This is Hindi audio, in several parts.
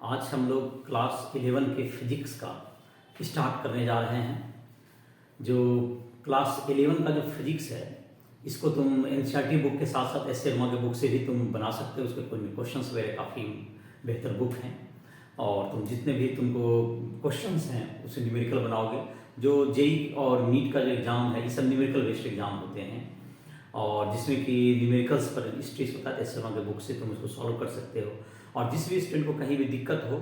आज हम लोग क्लास 11 के फिजिक्स का स्टार्ट करने जा रहे हैं। जो क्लास 11 का जो फिजिक्स है इसको तुम एनसीईआरटी बुक के साथ साथ एस शर्मा के बुक से भी तुम बना सकते हो। उसके कोई क्वेश्चंस वगैरह काफ़ी बेहतर बुक हैं और तुम जितने भी तुमको क्वेश्चंस हैं उसे न्यूमेरिकल बनाओगे। जो जेई और नीट का जो एग्ज़ाम है ये सब न्यूमेरिकल बेस्ड एग्ज़ाम होते हैं और जिसमें कि न्यूमेरिकल्स पर स्ट्रेस होता है। एस शर्मा के बुक से तुम उसको सॉल्व कर सकते हो और जिस भी स्टूडेंट को कहीं भी दिक्कत हो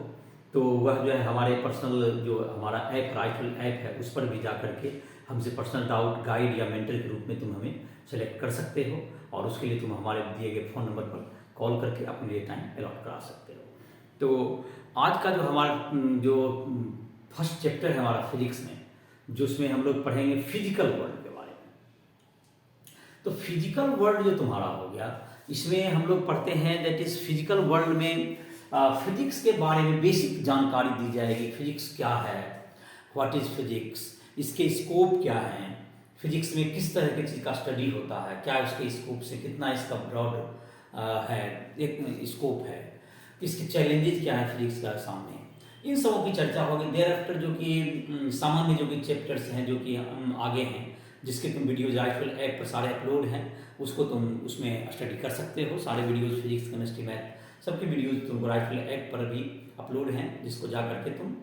तो वह जो है हमारे पर्सनल जो हमारा ऐप राइटल ऐप है उस पर भी जा करके हमसे पर्सनल डाउट गाइड या मेंटर के रूप में तुम हमें सेलेक्ट कर सकते हो और उसके लिए तुम हमारे दिए गए फ़ोन नंबर पर कॉल करके अपने लिए टाइम अलॉट करा सकते हो। तो आज का जो हमारा जो फर्स्ट चैप्टर है हमारा फिजिक्स में, जो उसमें हम लोग पढ़ेंगे फिजिकल वर्ल्ड के बारे में। तो फिजिकल वर्ल्ड जो तुम्हारा हो गया इसमें हम लोग पढ़ते हैं दैट इज़ फिजिकल वर्ल्ड में फिजिक्स के बारे में बेसिक जानकारी दी जाएगी। फिजिक्स क्या है, व्हाट इज़ फिजिक्स, इसके स्कोप क्या हैं, फिजिक्स में किस तरह की चीज़ का स्टडी होता है, क्या इसके स्कोप से कितना इसका ब्रॉड है एक स्कोप है, इसके चैलेंजेस क्या है फिजिक्स का सामने, इन सबों की चर्चा होगी। देयर आफ्टर जो कि सामान्य जो कि चैप्टर्स हैं जो कि आगे हैं जिसके तुम वीडियोज आजकल ऐप पर सारे अपलोड हैं उसको तुम उसमें स्टडी कर सकते हो। सारे वीडियोज फिजिक्स केमिस्ट्री मैथ सबके वीडियोज तुमको राइफल ऐप पर भी अपलोड हैं जिसको जा करके तुम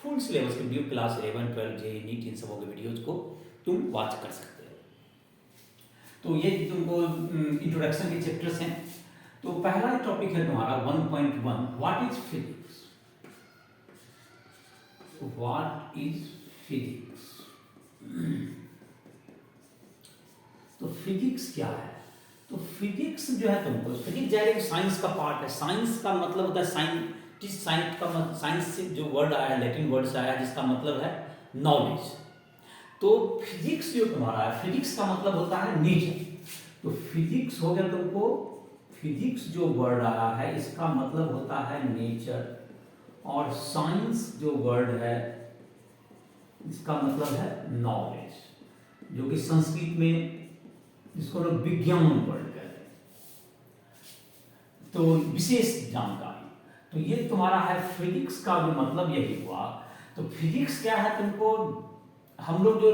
फुल सिलेबस के वीडियो क्लास 11, 12 जे नीट इन सबों के वीडियोज को तुम वॉच कर सकते हो। तो ये तुमको इंट्रोडक्शन के चैप्टर्स हैं। तो पहला टॉपिक है तुम्हारा 1.1 what is physics. What is physics. तो फिजिक्स क्या है? तो फिजिक्स जो है तुमको फिजिक्स डायरेक्ट साइंस का पार्ट है। साइंस का मतलब होता है साइंटिस्ट। साइंस से जो वर्ड आया है लैटिन वर्ड से आया है जिसका मतलब है नॉलेज। तो फिजिक्स जो तुम्हारा है फिजिक्स का मतलब होता है नेचर। तो फिजिक्स हो गया तुमको, फिजिक्स जो वर्ड आया है इसका मतलब होता है नेचर और साइंस जो वर्ड है इसका मतलब है नॉलेज, जो कि संस्कृत में जिसको लोग विज्ञान वर्ड कहते हैं। तो विशेष जानकारी, तो ये तुम्हारा है फिजिक्स का जो मतलब यही हुआ। तो फिजिक्स क्या है तुमको, हम लोग जो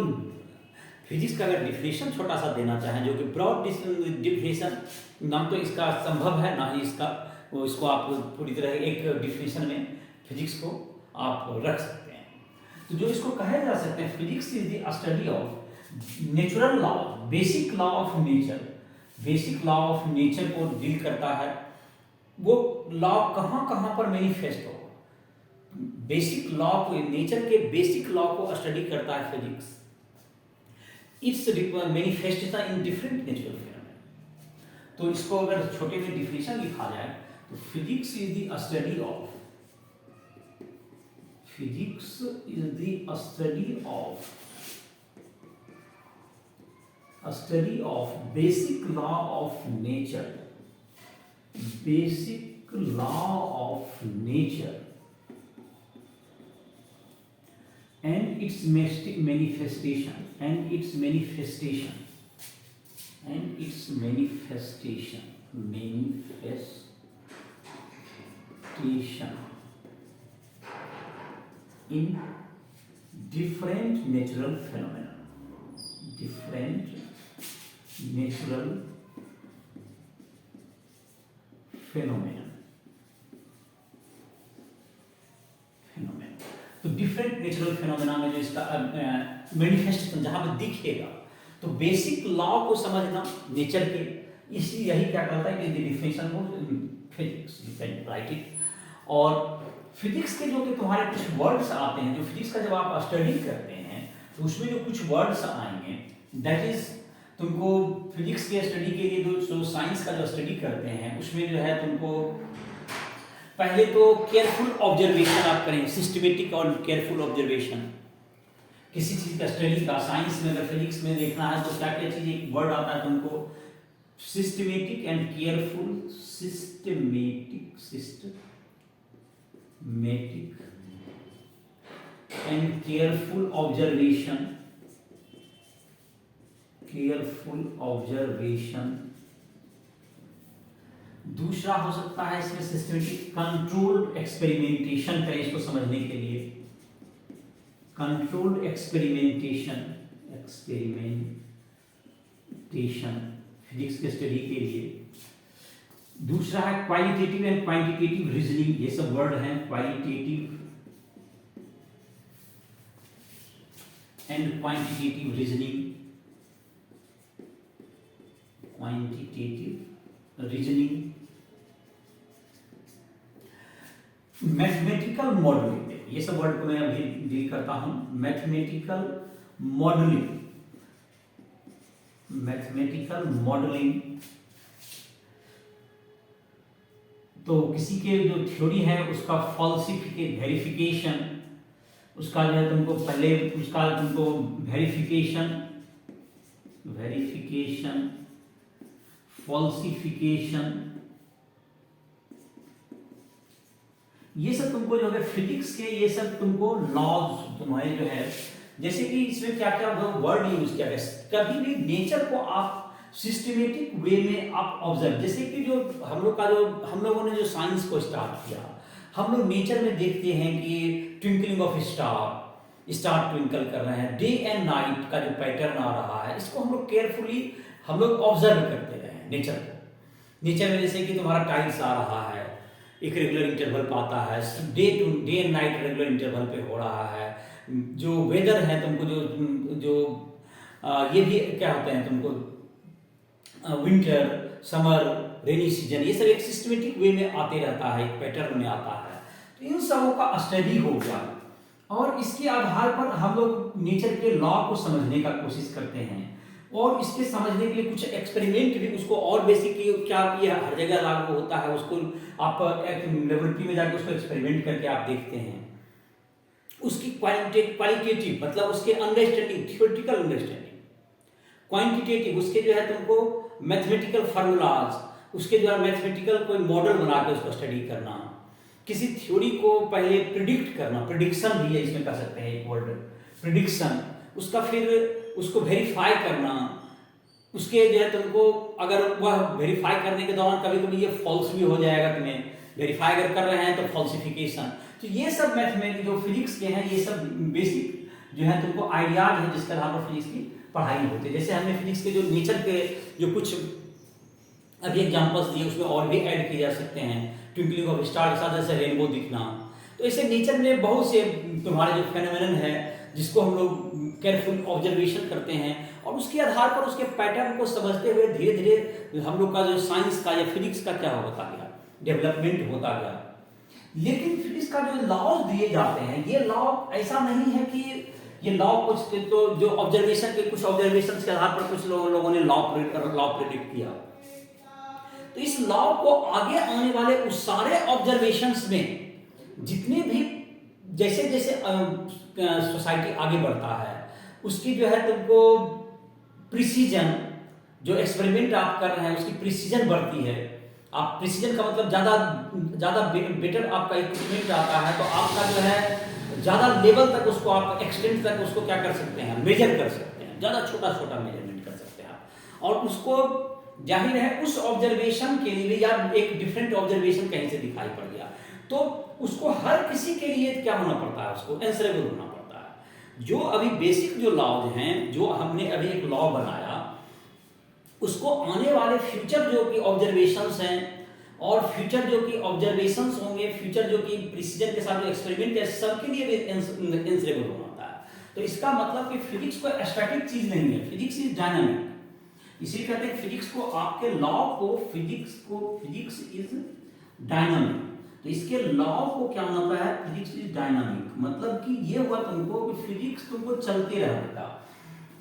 फिजिक्स का अगर डिफिनेशन छोटा सा देना चाहें जो कि ब्रॉड डिफिनेशन ना तो इसका संभव है ना ही इसका वो इसको आप पूरी तरह एक डिफिनेशन में फिजिक्स को आप रख सकते हैं। तो जो इसको कहा जा सकते हैं physics is the study of natural law, basic law of nature. Basic law of nature को डील करता है। वो लॉ कहाँ कहाँ पर मैनिफेस्ट हो, बेसिक लॉ को, नेचर के बेसिक लॉ को स्टडी करता है physics. Its manifestation in different natural phenomena. तो इसको अगर छोटे में डिफिनेशन लिखा जाए तो physics is the study of, physics is the study of a study of basic law of nature, basic law of nature and its manifestation and its manifestation and its manifestation in different natural phenomena, different natural phenomena. तो डिफरेंट नेचुरल फेनोमेना में जो इसका मैनिफेस्टेशन जहां पे दिखेगा तो बेसिक लॉ को समझना नेचर के, इसी यही क्या करता है कि डिफिनेशन को physics you can write it. और फिजिक्स के जो कि तुम्हारे कुछ वर्ड्स आते हैं जो फिजिक्स का जब आप स्टडी करते हैं तो उसमें जो कुछ वर्ड्स आएंगे दैट इज तुमको फिजिक्स के स्टडी के लिए जो साइंस का जो स्टडी करते हैं उसमें जो है तुमको पहले तो केयरफुल ऑब्जर्वेशन आप करें, सिस्टमेटिक और केयरफुल ऑब्जर्वेशन किसी चीज़ का स्टडी का। साइंस में अगर फिजिक्स में देखना है तो क्या क्या चीज़ एक वर्ड आता है तुमको systematic and careful, systematic and careful observation, careful observation दूसरा हो सकता है इसमें सिस्टमेटिक कंट्रोल्ड एक्सपेरिमेंटेशन करें इसको समझने के लिए, कंट्रोल्ड एक्सपेरिमेंटेशन फिजिक्स के स्टडी के लिए। दूसरा है क्वालिटेटिव एंड क्वांटिटेटिव रीजनिंग, ये सब वर्ड हैं, qualitative and quantitative reasoning, quantitative reasoning. Mathematical modelling, ये सब वर्ड को मैं अभी डील करता हूं। मैथमेटिकल मॉडलिंग, मैथमेटिकल मॉडलिंग तो किसी के जो थ्योरी है उसका फॉल्सिफिकेशन, वेरिफिकेशन, उसका जो है तुमको पहले उसका तुमको वेरिफिकेशन, फॉल्सिफिकेशन, ये सब तुमको जो है फिजिक्स के ये सब तुमको लॉज तुम्हारे जो है, जैसे कि इसमें क्या क्या वर्ड यूज किया गया, कभी भी नेचर को आप सिस्टमेटिक वे में आप ऑब्जर्व, जैसे कि जो हम लोगों ने जो साइंस को स्टार्ट किया, हम लोग नेचर में देखते हैं कि ट्विंकलिंग ऑफ स्टार ट्विंकल कर रहे हैं, डे एंड नाइट का जो पैटर्न आ रहा है, इसको हम लोग केयरफुली हम लोग ऑब्जर्व करते रहे हैं नेचर को। नेचर में जैसे कि तुम्हारा टाइल्स आ रहा है, एक रेगुलर इंटरवल पे आता है, day and night regular interval पे हो रहा है, जो वेदर है तुमको जो ये भी क्या होते हैं तुमको विंटर, समर, रेनी सीजन, ये सब एक सिस्टमेटिक वे में आते रहता है, एक पैटर्न में आता है। तो इन सबों का स्टडी हो गया और इसके आधार पर हम लोग नेचर के लॉ को समझने का कोशिश करते हैं और इसके समझने के लिए कुछ एक्सपेरिमेंट भी उसको और बेसिक क्या ये हर जगह लागू होता है, उसको आप एक लेबोरेटरी में जाकर उसको एक्सपेरिमेंट करके आप देखते हैं। उसकी क्वालिटेटिव मतलब उसके अंडरस्टैंडिंग, थियोरेटिकल अंडरस्टैंडिंग, क्वांटिटेटिव उसके जो है तुमको मैथमेटिकल फार्मूलाज, उसके द्वारा मैथमेटिकल कोई मॉडल बना के उसको स्टडी करना, किसी थ्योरी को पहले प्रिडिक्ट करना, प्रिडिक्शन भी है इसमें कर सकते हैं एक वर्ड प्रिडिक्शन, उसका फिर उसको वेरीफाई करना, उसके जो है तुमको अगर वह वेरीफाई करने के दौरान कभी कभी ये फॉल्स भी हो जाएगा, तुम्हें वेरीफाई अगर कर रहे हैं तो फॉल्सिफिकेशन। तो ये सब मैथमेटिक्स जो फिजिक्स के हैं ये सब बेसिक जो है तुमको आइडियाज है जिसके आधार पर फिजिक्स की पढ़ाई होती है। जैसे हमने फिजिक्स के जो नेचर के जो कुछ अभी एग्जांपल्स दिए उसमें और भी ऐड किए जा सकते हैं, ट्विंकलिंग ऑफ स्टार के साथ जैसे रेनबो दिखना, तो ऐसे नेचर में बहुत से तुम्हारे जो फेनोमेनन है जिसको हम लोग केयरफुल ऑब्जर्वेशन करते हैं और उसके आधार पर उसके पैटर्न को समझते हुए धीरे धीरे हम लोग का जो साइंस का या फिजिक्स का क्या होता गया, डेवलपमेंट होता गया। लेकिन फिजिक्स का जो लॉज दिए जाते हैं ये लॉ ऐसा नहीं है कि ये लॉ कुछ तो जो ऑब्जर्वेशन के कुछ ऑब्जर्वेशन के आधार पर कुछ लोगों ने लॉ प्रेडिक्ट किया, तो इस लॉ को आगे आने वाले उस सारे ऑब्जर्वेशंस में जितने भी जैसे जैसे सोसाइटी आगे बढ़ता है उसकी जो है तुमको प्रिसीजन, जो एक्सपेरिमेंट आप कर रहे हैं उसकी प्रिसीजन बढ़ती है। आप प्रिसीजन का मतलब ज़्यादा बेटर आपका इक्विपमेंट आता है तो आपका जो है ज़्यादा लेवल तक उसको आप एक्सटेंड तक उसको क्या कर सकते हैं, मेजर कर सकते हैं, ज़्यादा छोटा छोटा मेजरमेंट कर सकते हैं आप। और उसको जाहिर है उस ऑब्जर्वेशन के लिए या एक डिफरेंट ऑब्जर्वेशन कहीं से दिखाई पड़ गया तो उसको हर किसी के लिए क्या होना पड़ता है, उसको आंसरेबल होना पड़ता है। जो अभी बेसिक जो लॉज हैं, जो हमने अभी एक लॉ बनाया, उसको आने वाले फ्यूचर जो कि ऑब्जर्वेशंस हैं और फ्यूचर जो कि ऑब्जर्वेशंस होंगे, फ्यूचर जो कि प्रिसीजन के साथ जो एक्सपेरिमेंट है, सबके लिए भी आंसरेबल होना होता है। तो इसका मतलब कि फिजिक्स कोई स्टैटिक चीज नहीं है, फिजिक्स इज डायनामिक। इसीलिए कहते हैं फिजिक्स को, आपके लॉ को, फिजिक्स इज डायनामिक। तो इसके लॉ को क्या होता है, फिजिक्स इज डायनामिक, मतलब कि ये हुआ तुमको कि फिजिक्स तुमको चलते रहेगा।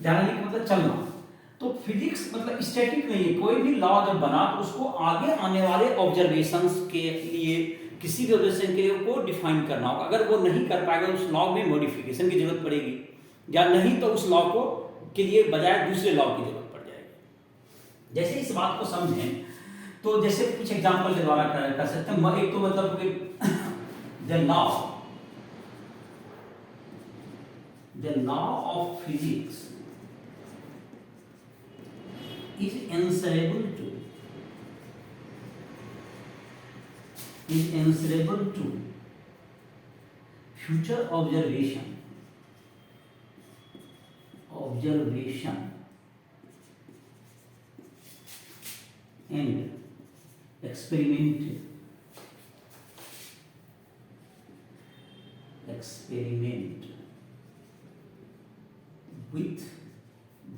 डायनामिक मतलब चलना, तो फिजिक्स मतलब स्टैटिक नहीं है। कोई भी लॉ जब बना तो उसको आगे आने वाले ऑब्जर्वेशंस के लिए किसी भी ऑब्जर्वेशन के लिए को डिफाइन करना होगा। अगर वो नहीं कर पाएगा उस लॉ में मॉडिफिकेशन की जरूरत पड़ेगी, या नहीं तो उस लॉ को के लिए बजाय दूसरे लॉ की जरूरत पड़ जाएगी। जैसे इस बात को समझें तो जैसे कुछ एग्जांपल के द्वारा कर सकते हैं। एक तो मतलब the law of physics is answerable to is answerable to future observation and experiment with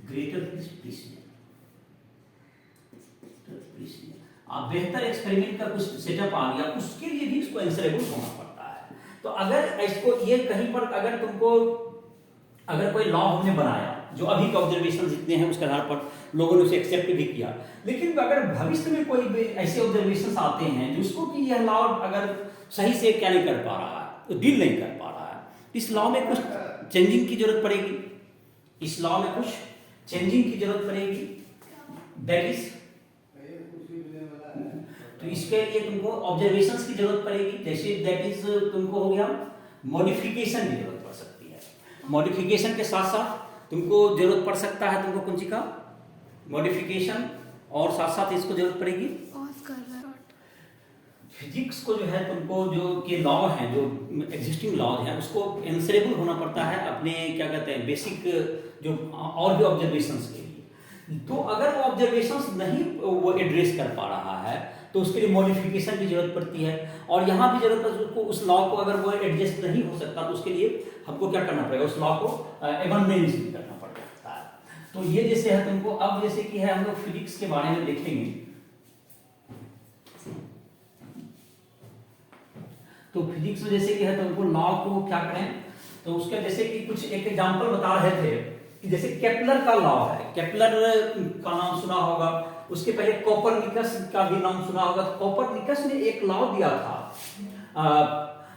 greater precision। आप बेहतर एक्सपेरिमेंट का कुछ सेटअप आ गया, उसके लिए भी इसको आंसरेबल होना पड़ता है। तो अगर इसको ये कहीं पर अगर तुमको अगर कोई लॉ हमने बनाया जो अभी के ऑब्जर्वेशन जितने हैं उसके आधार पर लोगों ने उसे एक्सेप्ट भी किया, लेकिन अगर भविष्य में कोई ऐसे ऑब्जर्वेशन आते हैं जिसको कि यह लॉ अगर सही से क्या नहीं कर पा रहा है, तो डील नहीं कर पा रहा है, इस लॉ में कुछ चेंजिंग की जरूरत पड़ेगी, इस लॉ में कुछ चेंजिंग की जरूरत पड़ेगी। दैट इज, तो इसके लिए तुमको ऑब्जर्वेशंस की जरूरत पड़ेगी। जैसे दैट इज तुमको हो गया मॉडिफिकेशन की जरूरत पड़ सकती है। मॉडिफिकेशन के साथ साथ तुमको जरूरत पड़ सकता है तुमको कौन सी का मॉडिफिकेशन, और साथ साथ इसको जरूरत पड़ेगी फिजिक्स को जो है तुमको जो के लॉ हैं जो एग्जिस्टिंग लॉज हैं उसको आंसरेबल होना पड़ता है अपने क्या कहते हैं बेसिक जो और भी ऑब्जर्वेशंस के लिए। तो अगर वो ऑब्जर्वेशंस नहीं वो एड्रेस कर पा रहा है तो उसके लिए मॉडिफिकेशन की जरूरत पड़ती है, और यहाँ भी जरूरत है उसको उस लॉ को अगर वो एडजस्ट नहीं हो सकता तो उसके लिए हमको क्या करना पड़ेगा, उस लॉ को एमेंडमेंट भी करना पड़ सकता है। तो ये जैसे है तुमको अब जैसे कि है हम लोग फिजिक्स के बारे में देखेंगे, तो फिजिक्स में जैसे कि है तुमको लॉ को क्या करें, तो उसका जैसे कि कुछ एक एग्जांपल बता रहे थे कि जैसे केपलर का लॉ है, केपलर का नाम सुना होगा, उसके पहले कोपरनिकस का भी नाम सुना होगा। तो कोपरनिकस ने एक लॉ दिया था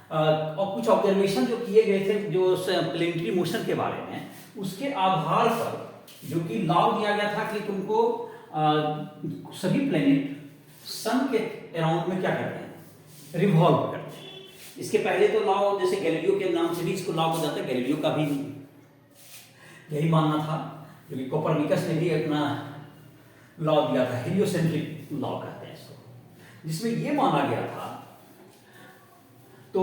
और कुछ ऑब्जर्वेशन जो किए गए थे जो प्लेनेटरी मोशन के बारे में, उसके आधार पर जो कि लॉ दिया गया था कि तुमको सभी प्लेनेट सन के अराउंड में क्या करते हैं, रिवॉल्व करते हैं। इसके पहले तो लॉ जैसे गैलीलियो के नाम से भी इसको लॉ हो जाता है, गैलीलियो का भी यही मानना था, क्योंकि कोपरनिकस ने भी अपना लॉ दिया था, हेलियोसेंट्रिक लॉ कहते हैं इसको, जिसमें ये माना गया था तो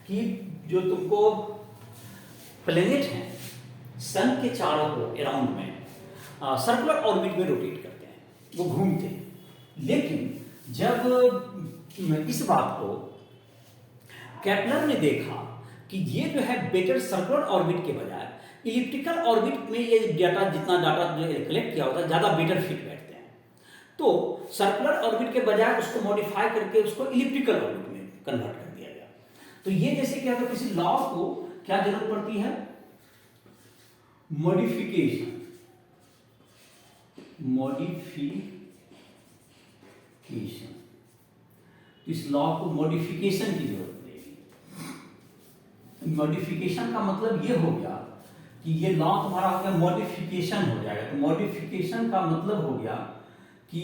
कि जो तुमको प्लेनेट हैं सन के चारों को अराउंड में सर्कुलर ऑर्बिट में रोटेट करते हैं, वो घूमते हैं। लेकिन जब इस बात को केपलर ने देखा कि ये जो है बेटर सर्कुलर ऑर्बिट के बजाय इलिप्टिकल ऑर्बिट में ये डाटा जितना डाटा जो कलेक्ट किया होता है ज़्यादा बेटर फिट बैठते हैं, तो सर्कुलर ऑर्बिट के बजाय उसको मॉडिफाई करके उसको इलिप्टिकल ऑर्बिट में कन्वर्ट कर दिया गया। तो ये जैसे क्या होता है किसी लॉ को क्या जरूरत पड़ती है, मॉडिफिकेशन इस लॉ को मॉडिफिकेशन की जरूरत पड़ेगी। मॉडिफिकेशन का मतलब ये हो गया कि ये लॉ तुम्हारा हो गया मॉडिफिकेशन हो जाएगा। तो मॉडिफिकेशन का मतलब हो गया कि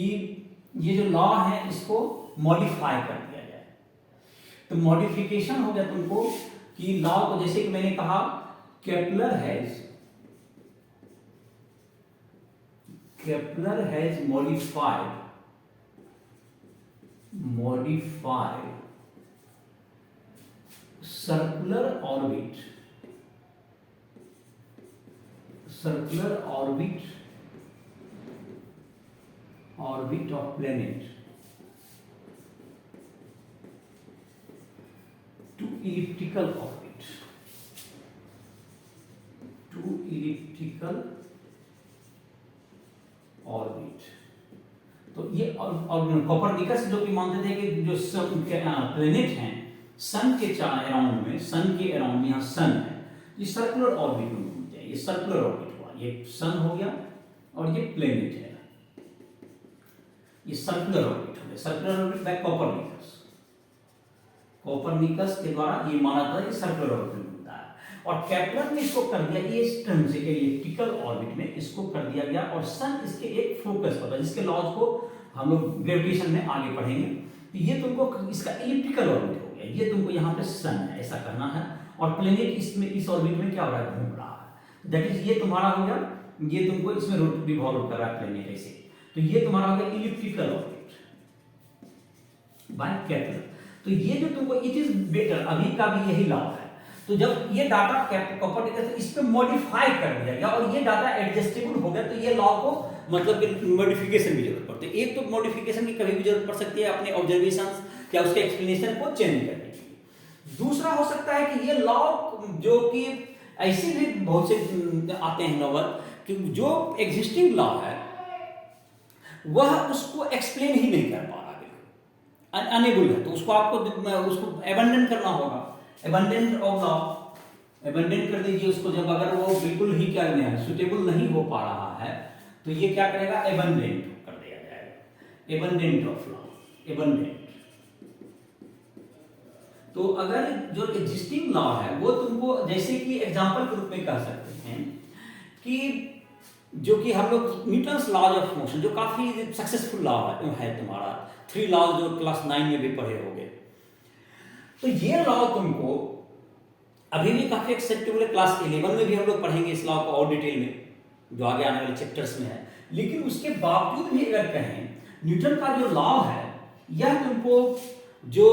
ये जो लॉ है इसको मॉडिफाई कर दिया जाए। तो मॉडिफिकेशन हो गया तुमको कि लॉ को जैसे कि मैंने कहा Kepler has modified circular orbit of planet to elliptical orbit, तो ये कोपरनिकस जो कि मानते थे कि जो प्लेनेट हैं सन के अराउंड में, यहाँ सन है, ये सर्कुलर ऑर्बिट में घूमते हैं। ये सर्कुलर ऑर्बिट हुआ, ये सन हो गया और ये प्लेनेट है, ये सर्कुलर ऑर्बिट हो गया। सर्कुलर ऑर्बिट बाय कोपरनिकस के द्वारा ये माना था कि सर्कुलर ऑर्बिट में घूमता है, और केपलर ने इसको कर दिया ये इस टर्म से एलिप्टिकल ऑर्बिट में इसको कर दिया गया, और सन इसके एक फोकस पर था जिसके लॉज को हम लोग ग्रेविटेशन में आगे पढ़ेंगे। तो ये तुमको इसका एलिप्टिकल ऑर्बिट हो गया, ये तुमको यहाँ पे सन है ऐसा करना है, और प्लेनेट इसमें इस ऑर्बिट में क्या हो रहा है, घूम रहा है। दैट इज ये तुम्हारा हो गया, ये तुमको इसमें रिवॉल्व कर रहा है प्लेनेट ऐसे। तो ये तुम्हारा हो गया इलिप्टिकल ऑर्बिट। By capital. तो ये जो तुमको इट इज बेटर, अभी का भी यही लॉ है। तो जब ये डाटा प्रॉपर्टी का इस पे मॉडिफाई कर दिया गया और ये डाटा एडजस्टेबल हो गया, तो ये लॉ को मतलब कि मॉडिफिकेशन की जरूरत पड़ती है। एक तो मॉडिफिकेशन की कभी भी जरूरत पड़ सकती है अपने ऑब्जर्वेशंस या उसके एक्सप्लेनेशन को चेंज करने के लिए। दूसरा हो सकता है कि ये लॉ जो कि ऐसे भी बहुत से आते हैं नौबत कि जो एग्जिस्टिंग लॉ है वह उसको एक्सप्लेन ही नहीं कर पा रहा, अनेबल है, तो उसको आपको उसको अबेंडन करना होगा। अबेंडन ऑफ लॉ, अबेंडन कर दीजिए उसको। जब अगर वो बिल्कुल ही क्या है सुटेबल नहीं हो पा रहा है तो ये क्या करेगा, अबेंडन कर दिया जाएगा। Abandon of law, abandon. तो अगर जो एग्जिस्टिंग लॉ है वो तुमको जैसे कि एग्जांपल के रूप में कह सकते हैं कि जो कि हम लोग न्यूटन्स लॉज ऑफ मोशन, जो काफी सक्सेसफुल लॉ है तुम्हारा, 3 लॉ जो क्लास 9 में भी पढ़े होंगे। तो ये लॉ तुमको अभी भी काफी एक्सेप्टेबल है। क्लास 11 में भी हम लोग पढ़ेंगे इस लॉ को और डिटेल में, जो आगे आने वाले चैप्टर्स में है। लेकिन उसके बावजूद भी अगर कहें न्यूटन का जो लॉ है यह तुमको जो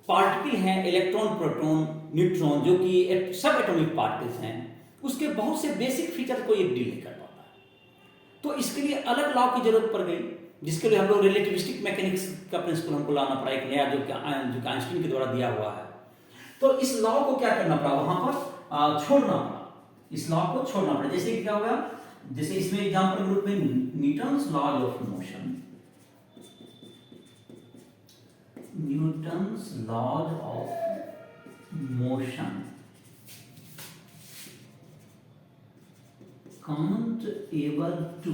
पार्टिकल हैं इलेक्ट्रॉन, प्रोटॉन, न्यूट्रॉन, जो कि सब एटॉमिक पार्टिकल्स हैं, उसके बहुत से बेसिक फीचर को ये डील नहीं कर पाता है। तो इसके लिए अलग लॉ की जरूरत पड़ गई, जिसके लिए हम लोग रिलेटिविस्टिक मैकेनिक्स का प्रिंसिपल हमको लाना पड़ा, एक नया जो आइंस्टीन के द्वारा दिया हुआ है। तो इस लॉ को क्या करना पड़ा, वहां पर छोड़ना पड़ा, इस लॉ को छोड़ना पड़ा। जैसे क्या होगा, जैसे इसमें एग्जांपल के रूप में Newton's laws of motion, Newton's laws of motion can't able to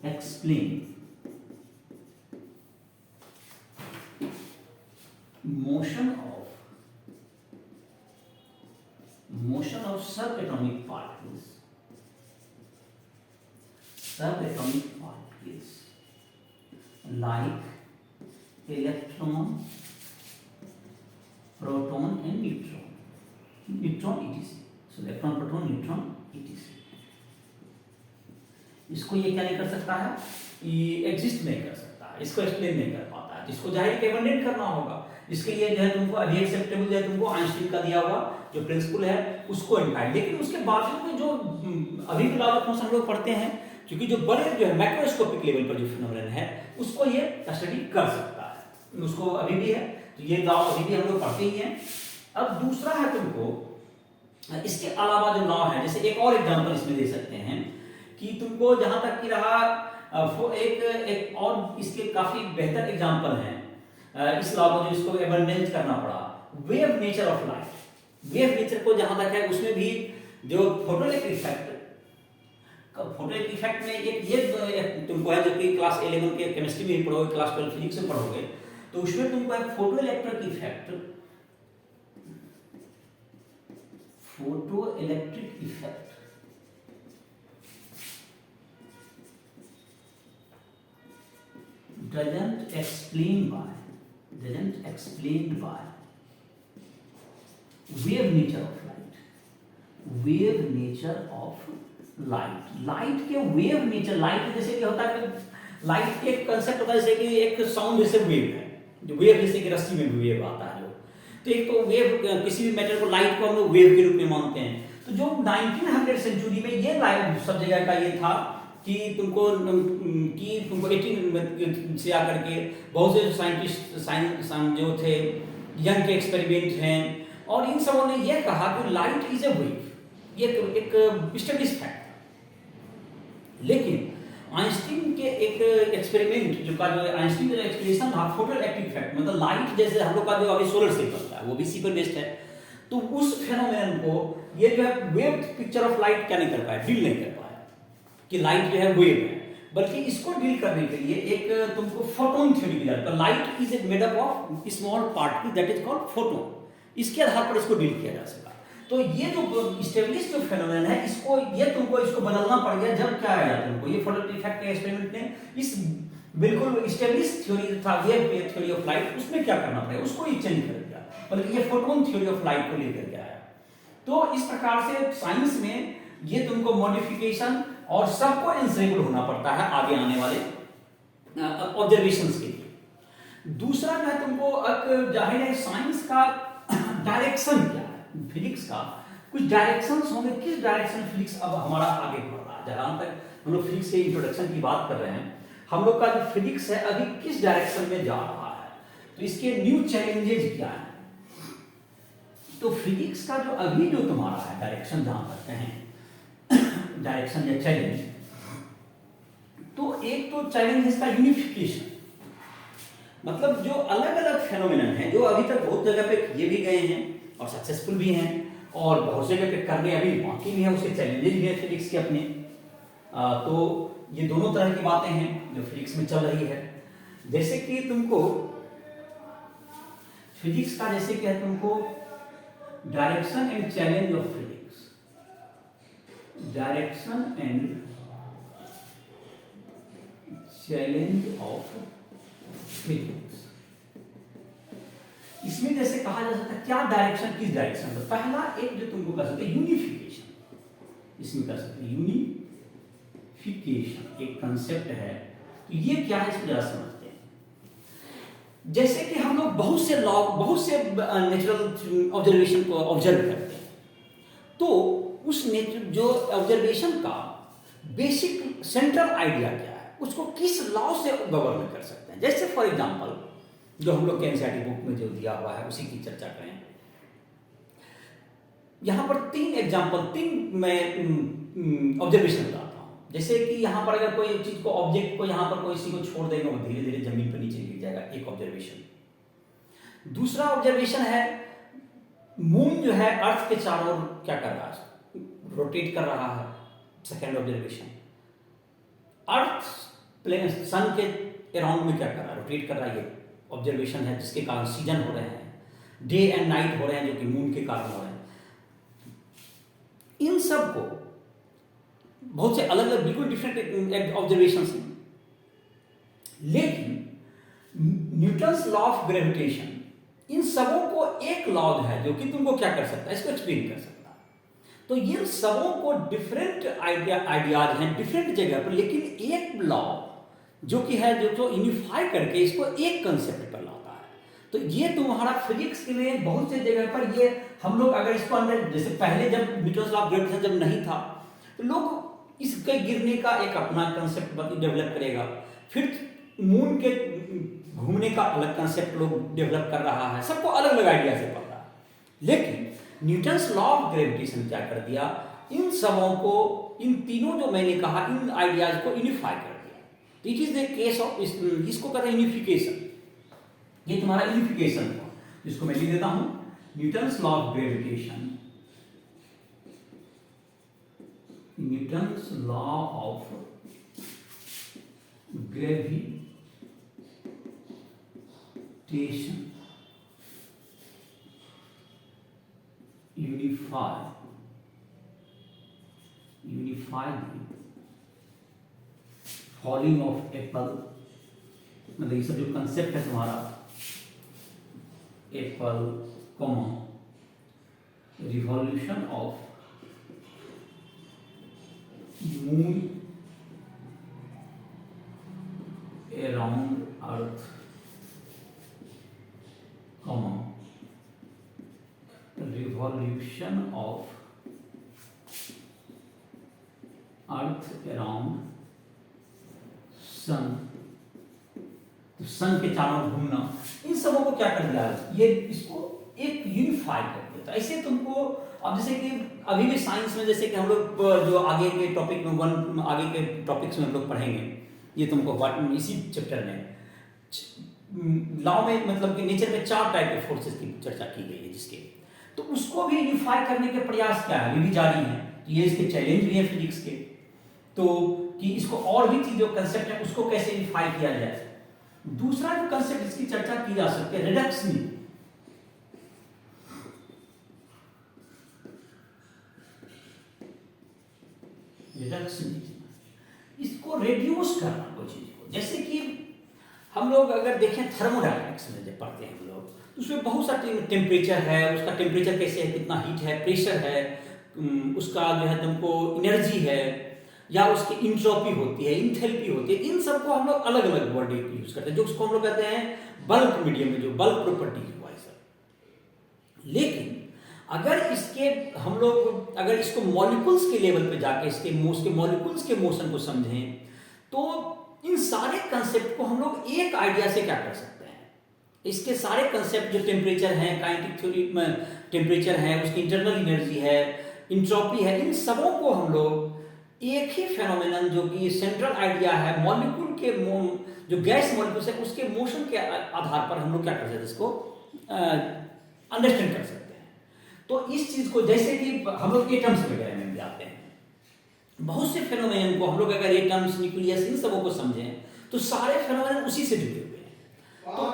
explain motion of subatomic particles, like electron, proton and neutron etc. So electron, proton, neutron etc. इसको ये क्या नहीं कर सकता है, ये एग्जिस्ट नहीं कर सकता है, इसको एक्सप्लेन नहीं कर पाता है, इसको जाहिर कैबिनेट करना होगा। इसके लिए जो है तुमको अभी एक्सेप्टेबल जो है तुमको आइंस्टीन का दिया हुआ जो प्रिंसिपल है उसको इनकाइड। लेकिन उसके बावजूद में जो अभी भी लॉ ऑफ मोशन हम लोग पढ़ते हैं, क्योंकि जो बड़े जो है मैक्रोस्कोपिक लेवल पर जो फिनोमेनन है उसको ये स्टडी कर सकता है, उसको अभी भी है, तो ये लॉ अभी भी हम लोग पढ़ते ही हैं। अब दूसरा है तुमको इसके अलावा जो लॉ है, जैसे एक और एग्जांपल इसमें दे सकते हैं कि तुमको जहां तक कि रहा एक और इसके काफी बेहतर एग्जांपल है इस लॉ को जो इसको एबंडेंस करना पड़ा, wave nature of light. Wave nature को जहां तक है उसमें भी जो फोटोइलेक्ट्रिक इफेक्ट में एक तुमको है जो कि क्लास 11 के केमिस्ट्री में ही पढ़ोगे, क्लास 12 फिजिक्स में पढ़ोगे, तो उसमें तुमको है photoelectric effect, photoelectric effect doesn't explain by wave nature of light, wave nature of light, light के wave nature, light जैसे कि होता है कि लाइट के कंसेप्ट होता है जैसे कि एक साउंड जैसे वेव है, जो वेव जैसे कि रस्सी में वेव आता है, तो एक तो वेव किसी भी मैटर को, लाइट को हम लोग वेव के रूप में मानते हैं। तो जो 1900 सेंचुरी में ये लाइट सब जगह का ये था कि तुमको 18 से आकर के बहुत से साइंटिस्ट जो थे, यंग के एक्सपेरिमेंट हैं, और इन सबों ने ये कहा कि लाइट इज ए वेव, ये एक स्टडीज फैक्ट। लेकिन आइंस्टीन के एक एक्सपेरिमेंट जो आइंस्टीन का एक्सप्लेनेशन था फोटोइलेक्ट्रिक इफेक्ट, मतलब लाइट जैसे हम लोग का जो अभी सोलर सेल बनता है वो भी इसी पर बेस्ड है, तो उस फेनोमेनन को ये जो है वेव पिक्चर ऑफ लाइट क्या नहीं कर पाया, डील नहीं कर पाया कि लाइट जो है वेव है, बल्कि इसको डील करने के लिए एक तुमको फोटोन थ्योरी की जरूरत है। Light is made up of small particle that is called photon, इसके आधार पर इसको डील किया जा सका। तो ये जो इस्टेब्लिश जो फेनोमेनन है इसको इसको बदलना पड़ गया। जब क्या आया तुमको ये फोटोइलेक्ट्रिक इफेक्ट के एक्सपेरिमेंट ने इस बिल्कुल इस्टेब्लिश थ्योरी था वेव थ्योरी ऑफ लाइट, उसमें क्या करना पड़ेगा, उसको ही चेंज कर दिया, बल्कि ये फोटोन थ्योरी ऑफ लाइट को लेकर के आया। तो इस प्रकार से साइंस में ये तुमको मॉडिफिकेशन और सबको आंसरेबल होना पड़ता है आगे आने वाले ऑब्जर्वेशंस के लिए। दूसरा जो है तुमको एक जाहिर है साइंस का डायरेक्शन क्या है, फिजिक्स का कुछ डायरेक्शंस होंगे, किस डायरेक्शन फिजिक्स अब हमारा आगे बढ़ रहा है। जहां तक हम लोग फिजिक्स के इंट्रोडक्शन की बात कर रहे हैं, हम लोग का जो फिजिक्स है अभी किस डायरेक्शन में जा रहा है, तो इसके न्यू चैलेंजेस क्या है। तो फिजिक्स का जो अभी जो तुम्हारा है डायरेक्शन, जहां तक कहें डायरेक्शन या चैलेंज, तो एक तो चैलेंज है इसका यूनिफिकेशन, मतलब जो अलग अलग फेनोमेनन हैं जो अभी तक बहुत जगह पे किए भी गए हैं और सक्सेसफुल भी हैं, और बहुत जगह पे करने अभी बाकी भी है, उसके चैलेंजेस भी हैं फिजिक्स के अपने। तो ये दोनों तरह की बातें हैं जो फिजिक्स में चल रही है। जैसे कि तुमको फिजिक्स का जैसे कि है तुमको direction and challenge of physics, direction and challenge of physics. इसमें जैसे कहा जा सकता है क्या डायरेक्शन किस डायरेक्शन में। पहला एक जो तुमको कर सकते हैं यूनिफिकेशन, इसमें कर सकते हैं यूनिफिकेशन एक कंसेप्ट है। तो ये क्या है इसको जरा समझते हैं। जैसे कि हम लोग बहुत से लॉ, बहुत से नेचुरल ऑब्जर्वेशन को ऑब्जर्व करते हैं, तो उस जो ऑब्जर्वेशन का बेसिक सेंट्रल आइडिया क्या है, उसको किस लॉ से गवर्न कर सकते हैं। जैसे फॉर एग्जांपल जो हम लोग के एनसीईआरटी बुक में जो दिया हुआ है उसी की चर्चा करें। यहां पर तीन एग्जांपल, तीन मैं ऑब्जर्वेशन बताता हूं। जैसे कि यहां पर अगर कोई चीज को, ऑब्जेक्ट को यहां पर कोई इसी को छोड़ देगा, वो धीरे धीरे जमीन पर नीचे गिर जाएगा, एक ऑब्जर्वेशन। दूसरा ऑब्जर्वेशन है मून जो है अर्थ के चारों ओर क्या कर रहा है, रोटेट कर रहा है। सेकेंड ऑब्जर्वेशन, अर्थ प्लेन सन के अराउंड में क्या कर रहा है, रोटेट कर रहा है। ये ऑब्जर्वेशन है जिसके कारण सीजन हो रहे हैं, डे एंड नाइट हो रहे हैं, जो कि मून के कारण हो रहे हैं। इन सब को बहुत से अलग अलग बिल्कुल डिफरेंट ऑब्जर्वेशंस हैं, लेकिन न्यूटन्स लॉ ऑफ ग्रेविटेशन इन सबों को एक लॉ है जो कि तुमको क्या कर सकता है, इसको एक्सप्लेन कर सकता है। तो इन सबों को डिफरेंट आइडियाज हैं डिफरेंट जगह पर, लेकिन एक लॉ जो कि है जो यूनिफाई करके इसको एक कंसेप्ट पर लाता है। तो ये तुम्हारा फिजिक्स के लिए बहुत से जगह पर ये हम लोग अगर इसको अंदर, जैसे पहले जब न्यूटन्स लॉ ऑफ ग्रेविटेशन जब नहीं था, तो लोग इसके गिरने का एक अपना कंसेप्ट डेवलप करेगा, फिर मून के घूमने का अलग कंसेप्ट लोग डेवलप कर रहा है, सबको अलग अलग आइडिया से पता है। लेकिन न्यूटन्स लॉ ऑफ ग्रेविटेशन क्या कर दिया, इन सबों को, इन तीनों जो मैंने कहा इन आइडियाज को यूनिफाई कर दिया। It is the case of, इसको कहते हैं यूनिफिकेशन। ये तुम्हारा यूनिफिकेशन था, जिसको मैं लिख देता हूं Newton's law of gravitation, Newton's law of gravitation unify falling of apple, मतलब ये सब जो कंसेप्ट है तुम्हारा apple comma revolution of moon around earth comma revolution of earth around sun, तो सन के चारों घूमना, इन सबों को क्या कर दिया, ये इसको एक यूनिफाई कर दिया। तो ऐसे तुमको अब जैसे कि अभी भी साइंस में, जैसे कि हम लोग जो आगे के टॉपिक में आगे के टॉपिक्स में हम लोग पढ़ेंगे, ये तुमको इसी चैप्टर में लॉ में, मतलब कि नेचर में 4 टाइप के फोर्सेस की चर्चा की गई है, जिसके तो उसको भी यूनिफाई करने के प्रयास क्या है, ये भी जारी है। ये इसके चैलेंज भी है फिजिक्स के, तो कि इसको और भी चीज जो कंसेप्ट है उसको कैसे यूनिफाई किया जाए। दूसरा जो कंसेप्ट इसकी चर्चा की जा सकती है रिडक्शनिज्म, इसको रिड्यूस करना कोई चीज को। जैसे कि हम लोग अगर देखें थर्मोडायनेमिक्स में जब पढ़ते हैं हम लोग, तो उसमें बहुत सा टेम्परेचर है, उसका टेम्परेचर कैसे है, कितना हीट है, प्रेशर है, उसका जो है तुमको एनर्जी है, या उसकी इंट्रोपी होती है, इंथैल्पी होती है, इन सबको हम लोग अलग अलग वर्ड यूज करते हैं, जो उसको हम लोग कहते हैं बल्क मीडियम में जो बल्क प्रॉपर्टीज हुआ है सर। लेकिन अगर इसके हम लोग अगर इसको मॉलिक्यूल्स के लेवल पे जाके इसके मॉलिक्यूल्स के मोशन को समझें तो इन सारे कंसेप्ट को हम लोग एक आइडिया से क्या कर सकते हैं, इसके सारे कंसेप्ट जो टेम्परेचर है, काइनेटिक थ्योरी में टेम्परेचर है, उसकी इंटरनल एनर्जी है, इंट्रोपी है, इन सबों को हम लोग एक ही फेनोमेनन जो कि सेंट्रल आइडिया है मॉलिक्यूल के जो गैस मॉलिक्यूल्स है उसके मोशन के आधार पर हम लोग क्या कर सकते हैं, इसको अंडरस्टैंड कर सकते हैं। तो इस चीज को जैसे कि हम लोग एटम्स वगैरह में भी आते हैं, बहुत से फेनोमेनन को हम लोग अगर एटम्स, न्यूक्लियस, इन सबों को समझें तो सारे फेनोमेनन उसी से जुड़े हुए हैं। तो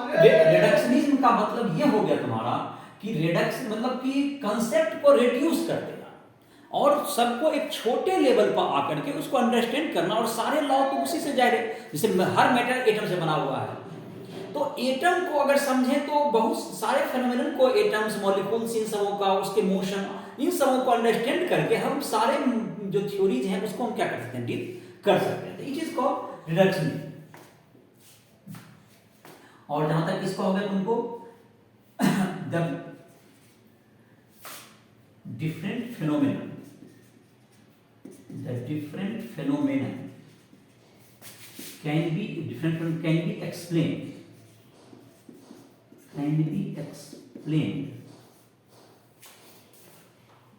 रिडक्शनिज्म का मतलब ये हो गया तुम्हारा कि रिडक्स मतलब कि कंसेप्ट को रिड्यूस कर देना और सबको एक छोटे लेवल पर आकर के उसको अंडरस्टैंड करना, और सारे लॉ तो उसी से जाहिर है, जैसे हर मैटर एटम से बना हुआ है। तो एटम को अगर समझें तो बहुत सारे फेनोमेनन को, एटम्स, मॉलिक्यूल्स, इन सबों का, उसके मोशन, इन सबों को अंडरस्टैंड करके हम सारे जो थ्योरीज हैं उसको हम क्या कर सकते हैं, डील कर सकते हैं। तो ये चीज को रिडक्शन। और जहां तक इसका हो गया तुमको the different phenomena can be explained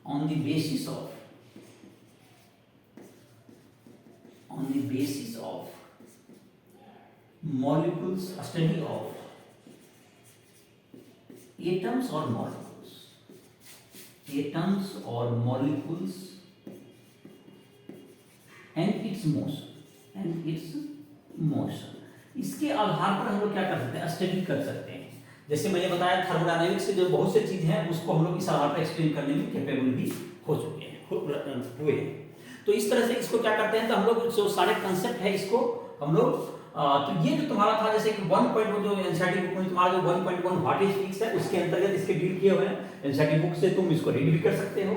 on the basis of molecules, a study of atoms or molecules and its motion। इसके आधार पर हम लोग क्या कर सकते हैं, स्टडी कर सकते हैं। जैसे मैंने बताया थर्मोडायनामिक्स से जो बहुत से चीज हैं उसको हम लोग इस आधार पर एक्सप्लेन करने में कैपेबल भी हो चुके हैं, हुए हैं। तो इस तरह से इसको क्या करते हैं, तो हम लोग जो सारे कंसेप्ट है इसको हम लोग तो ये जो तुम्हारा था जैसे कि 1.1 जो एनसीईआरटी बुक में तुम्हारा जो 1.1 व्हाट इज फिजिक्स है उसके अंतर्गत इसके डील किए हुए हैं। एनसीईआरटी बुक से तुम इसको रीड भी कर सकते हो,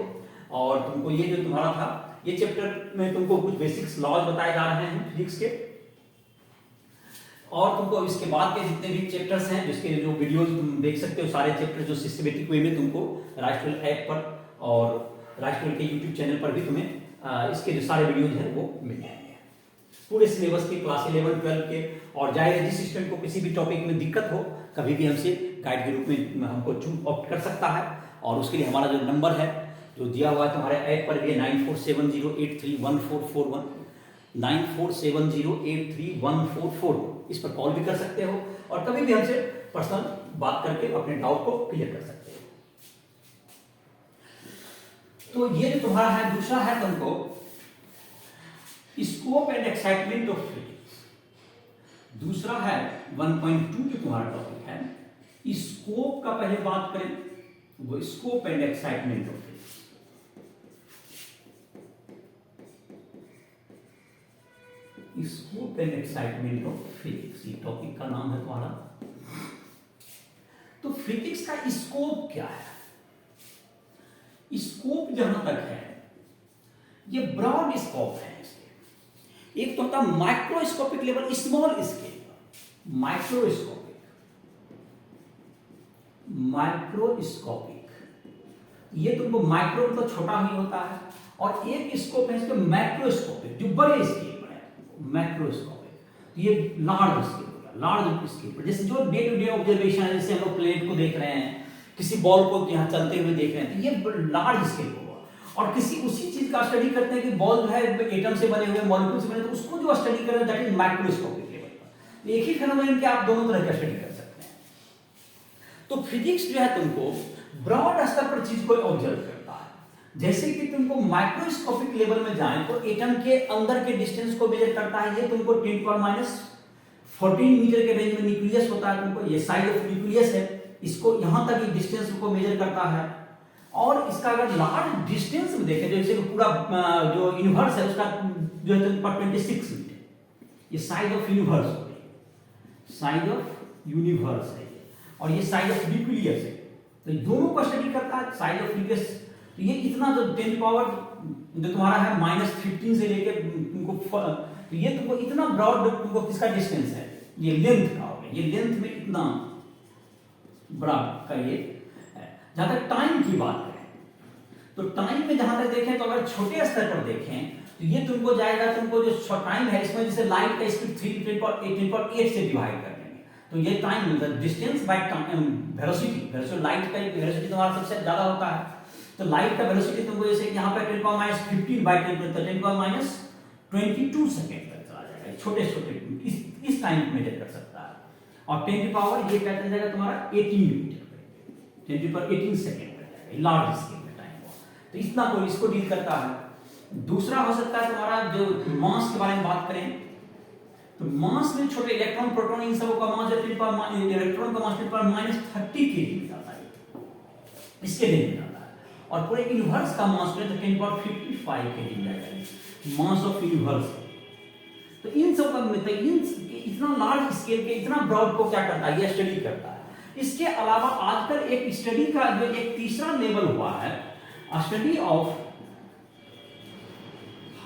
और तुमको ये जो तुम्हारा था ये चैप्टर में तुमको कुछ बेसिक्स लॉज बताए जा रहे हैं फिजिक्स के, और तुमको इसके बाद के जितने भी चैप्टर्स हैं जिसके जो वीडियोस तुम देख सकते हो, सारे चैप्टर जो सिस्टमेटिक वे में तुमको राष्ट्रल ऐप पर और राष्ट्रल के यूट्यूब चैनल पर भी तुम्हें इसके जो सारे वीडियोज हैं वो मिल जाएंगे पूरे सिलेबस के, क्लास 11, 12 के। और जाहिर है जिस स्टूडेंट को किसी भी टॉपिक में दिक्कत हो कभी भी हमसे गाइड के रूप में हमको चूज ऑप्ट कर सकता है, और उसके लिए हमारा जो नंबर है जो दिया हुआ है तुम्हारे ऐप पर भी 9470831441 9470831441, इस पर कॉल भी कर सकते हो और कभी भी हमसे पर्सनल बात करके अपने डाउट को क्लियर कर सकते हो। तो ये जो तुम्हारा है दूसरा है तुमको scope and excitement of physics. दूसरा है 1.2 जो तुम्हारा टॉपिक है स्कोप का। पहले बात करें वो scope and excitement of physics. Scope and excitement of physics ये टॉपिक का नाम है तुम्हारा। तो फिजिक्स का स्कोप क्या है? स्कोप जहां तक है ये ब्रॉड स्कोप है। एक तो होता है microscopic level, small scale, microscopic ये तुमको माइक्रो मतलब छोटा ही होता है, और एक स्कोप है इसके मैक्रोस्कोपिक जो बड़े स्केल पर है, मैक्रोस्कोपिक ये लार्ज स्केल होगा, लार्ज स्केल पर। जैसे जो डे टू डे ऑब्जर्वेशन है, जैसे हम लोग प्लेट को देख रहे हैं, किसी बॉल को यहाँ चलते हुए देख रहे हैं, तो ये लार्ज स्केल होगा। और किसी उसी चीज का स्टडी करते हैं कि बॉल जो है एटम से बने हुए, मॉलिक्यूल से बने, तो उसको जो स्टडी कर रहे हैं दैट इज माइक्रोस्कोपिक लेवल पर। एक ही फेनोमेनन के आप दोनों तरह का स्टडी कर सकते हैं। तो फिजिक्स जो है तुमको ब्रॉड स्तर पर चीज को ऑब्जर्व करता है। जैसे कि तुमको माइक्रोस्कोपिक लेवल में जाएं तो एटम के अंदर के डिस्टेंस को मेजर करता है। ये तुमको 10⁻14 मीटर के रेंज में न्यूक्लियस होता है। तुमको ये साइज ऑफ न्यूक्लियस है, इसको यहां तक ये डिस्टेंस को मेजर करता है। और इसका अगर लार्ज डिस्टेंस में देखें जैसे पूरा जो यूनिवर्स है उसका जो है 26 मीटर, ये साइज ऑफ यूनिवर्स हो गई, साइज ऑफ यूनिवर्स है ये, और ये साइज ऑफ न्यूक्लियस है। तो दोनों को स्टडी करता है, साइज ऑफ न्यूक्लियस। तो ये इतना जो 10⁻ जो तुम्हारा है -15 से लेके तुमको, तो ये तुमको इतना ब्रॉड तुमको किसका डिस्टेंस है, ये लेंथ का हो गया, ये लेंथ में इतना बड़ा का ये है। जहां तक टाइम की बात करें तो टाइम में जहां तक देखें तो अगर छोटे स्तर पर देखें तो ये तुमको जाएगा, तुमको जो टाइम है इसमें जैसे लाइट का स्पीड 3 से डिवाइड कर देंगे तो ये टाइम मिलता है। डिस्टेंस बाय वेलोसिटी, लाइट का वेलोसिटी तुम्हारा सबसे ज्यादा होता है, तो लाइट का वेलोसिटी तुमको जैसे यहाँ पे 10⁻15 बाय 10⁻22 सेकेंड तक चला जाएगा, छोटे छोटे इस टाइम को मेजर कर सकता है। और 10 की पावर ये क्या चल जाएगा तुम्हारा 18 मीटर, 10⁻18 सेकेंड कर जाएगा, लार्ज स्केल में टाइम को। तो इतना कोई इसको डील करता है। दूसरा हो सकता है तुम्हारा जो मास के बारे में बात करें तो मास में छोटे इलेक्ट्रॉन प्रोटॉन इन सबों का मास इलेक्ट्रॉन का मास -30 के लिए जाता है, इसके लिए जाता है। और पूरे यूनिवर्स का मास तो 10⁻55 के लिए जाएगा, मास ऑफ यूनिवर्स। तो इन सब का इतना लार्ज स्केल के इतना ब्रॉड को क्या करता है, ये स्टडी करता है। इसके अलावा आजकल एक स्टडी का जो एक तीसरा लेवल हुआ है, study of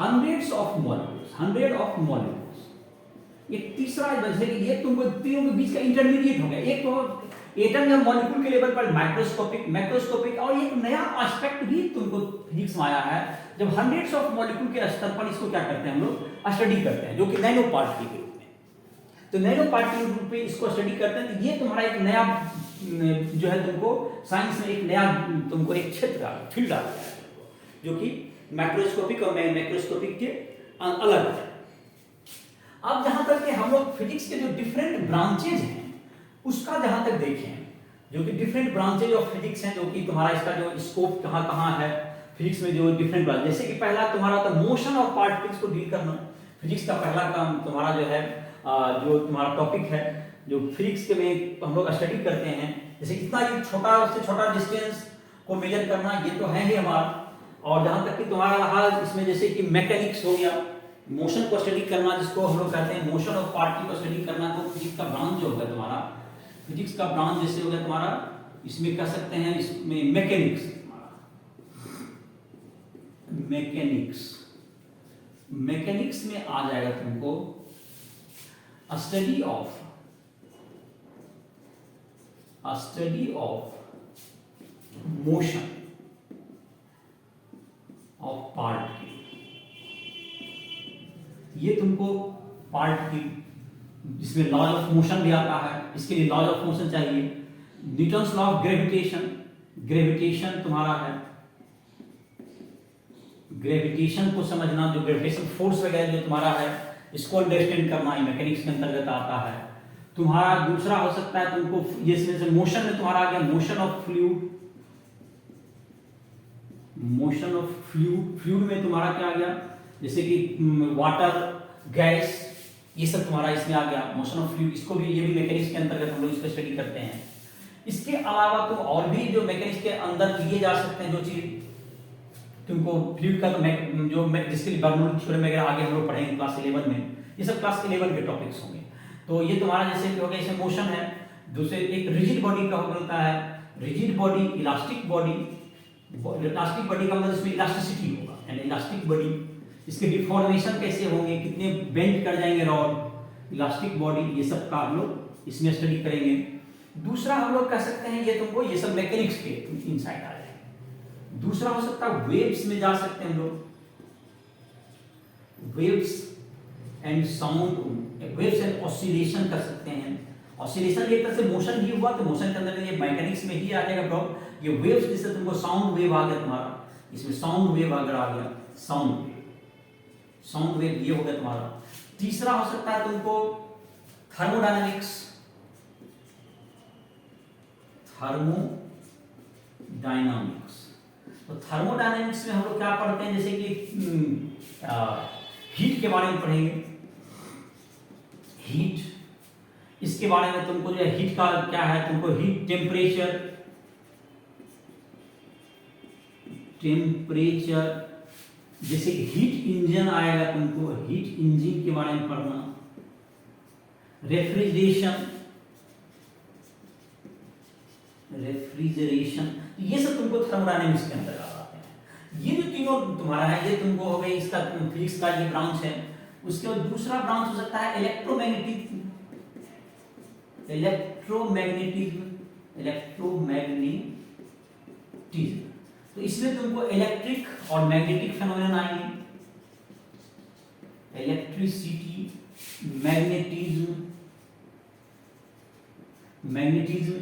hundreds of molecules. ये तीसरा जैसे कि ये तुमको तीनों के बीच का इंटरमीडिएट हो गया। एक तो एटम या मॉलिक्यूल के लेवल पर मैक्रोस्कोपिक और एक नया एस्पेक्ट भी तुमको फिजिक्स में आया है, जब हंड्रेड्स ऑफ मॉलिक्यूल के स्तर पर इसको क्या करते हैं हम लोग स्टडी करते हैं, जो कि नैनो पार्टिकल के रूप में। तो नैनो पार्टिकल के रूप में इसको स्टडी करते हैं। तो ये तुम्हारा एक नया जो है तुमको साइंस में एक नया तुमको एक क्षेत्र का फील्ड आ गया है, जो कि मैक्रोस्कोपिक और मैक्रोस्कोपिक के अलग है। अब जहां तक कि हम लोग फिजिक्स के जो डिफरेंट ब्रांचेज हैं उसका जहां तक देखें, जो कि डिफरेंट ब्रांचेज ऑफ फिजिक्स हैं, जो कि तुम्हारा इसका जो स्कोप कहां कहां है फिजिक्स में, जो डिफरेंट ब्रांच, जैसे कि पहला तुम्हारा था मोशन ऑफ पार्टिकल्स को डील करना। फिजिक्स का पहला काम तुम्हारा जो है जो तुम्हारा टॉपिक है जो फिजिक्स के में हम लोग स्टडी करते हैं, जैसे इतना छोटा से छोटा डिस्टेंस को मेजर करना, ये तो है ही हमारा। और जहां तक कि तुम्हारा रहा इसमें जैसे कि मैकेनिक्स हो गया, मोशन को स्टडी करना जिसको हम लोग कहते हैं मोशन ऑफ पार्टिकल को स्टडी करना। तो फिजिक्स का ब्रांच जो होगा तुम्हारा, फिजिक्स का ब्रांच जैसे हो गया तुम्हारा, इसमें कह सकते हैं इसमें मैकेनिक्स में आ जाएगा तुमको study of motion of particle. ये तुमको पार्टिकल जिसमें लॉ ऑफ मोशन भी आता है, इसके लिए लॉ ऑफ मोशन चाहिए। न्यूटन्स लॉ ऑफ ग्रेविटेशन तुम्हारा है, ग्रेविटेशन को समझना, जो ग्रेविटेशन फोर्स वगैरह जो तुम्हारा है इसको अंडरस्टैंड करना, ये मैकेनिक्स के अंतर्गत आता है। तुम्हारा दूसरा हो सकता है तुमको ये जैसे मोशन में तुम्हारा आ गया मोशन ऑफ फ्लूइड में तुम्हारा क्या आ गया, जैसे कि वाटर, गैस, ये सब तुम्हारा इसमें आ गया मोशन ऑफ फ्लूइड। इसको भी ये भी मैकेनिक्स के अंतर्गत हम लोग इसको स्टडी करते हैं। इसके अलावा तो और भी जो मैकेनिक्स के अंदर लिए जा सकते हैं, जो चीज तुमको फ्लूइड का तो जो जिसके लिए बर्नौली थ्योरम वगैरह आगे हम लोग पढ़ेंगे क्लास 11 में, ये सब क्लास 11 के टॉपिक्स होंगे। तो ये तुम्हारा जैसे हो गया, इसमें मोशन है। दूसरे एक रिजिड बॉडी का होता है, रिजिड बॉडी, इलास्टिक बॉडी का मतलब इसमें इलास्टिसिटी होगा, यानी इलास्टिक बॉडी, इसके डिफॉर्मेशन कैसे होंगे, कितने बेंड कर जाएंगे रॉड, इलास्टिक बॉडी, ये सब का हम लोग इसमें स्टडी करेंगे। दूसरा हम लोग कह सकते हैं ये तुमको ये सब मैकेनिक्स के इनसाइड आ जाएंगे। दूसरा हो सकता है वेव्स में जा सकते हैं हम लोग, waves and sound, waves and oscillation कर सकते हैं। ऑसिलेशन एक तरह से मोशन ही हुआ, तो मोशन के अंदर ये मैकेनिक्स में ही आ जाएगा प्रॉब्लम। ये वेव्स जैसे तुमको साउंड वेव आ गया तुम्हारा, इसमें साउंड वेव अगर आ गया, साउंड वेव ये हो गया तुम्हारा। तीसरा हो सकता है तुमको थर्मोडायनामिक्स तो थर्मोडायनामिक्स में हम लोग क्या पढ़ते हैं, जैसे कि हीट के बारे में पढ़ेंगे। हीट, इसके बारे में तुमको जो है हीट का क्या है, तुमको हीट टेम्परेचर, जैसे हीट इंजन आएगा, तुमको हीट इंजन के बारे में पढ़ना। रेफ्रिजरेशन, ये सब तुमको थर्मोडायनेमिक्स के अंतर्गत आते हैं। ये जो तीनों तुम्हारा है, ये तुमको हो गई इसका फिजिक्स का ये ब्रांच है। उसके बाद दूसरा ब्रांच हो सकता है इलेक्ट्रोमैग्नेटिज्म। तो इसमें तुमको इलेक्ट्रिक और मैग्नेटिक फेनोमेनन आएंगे, इलेक्ट्रिसिटी, मैग्नेटिज्म,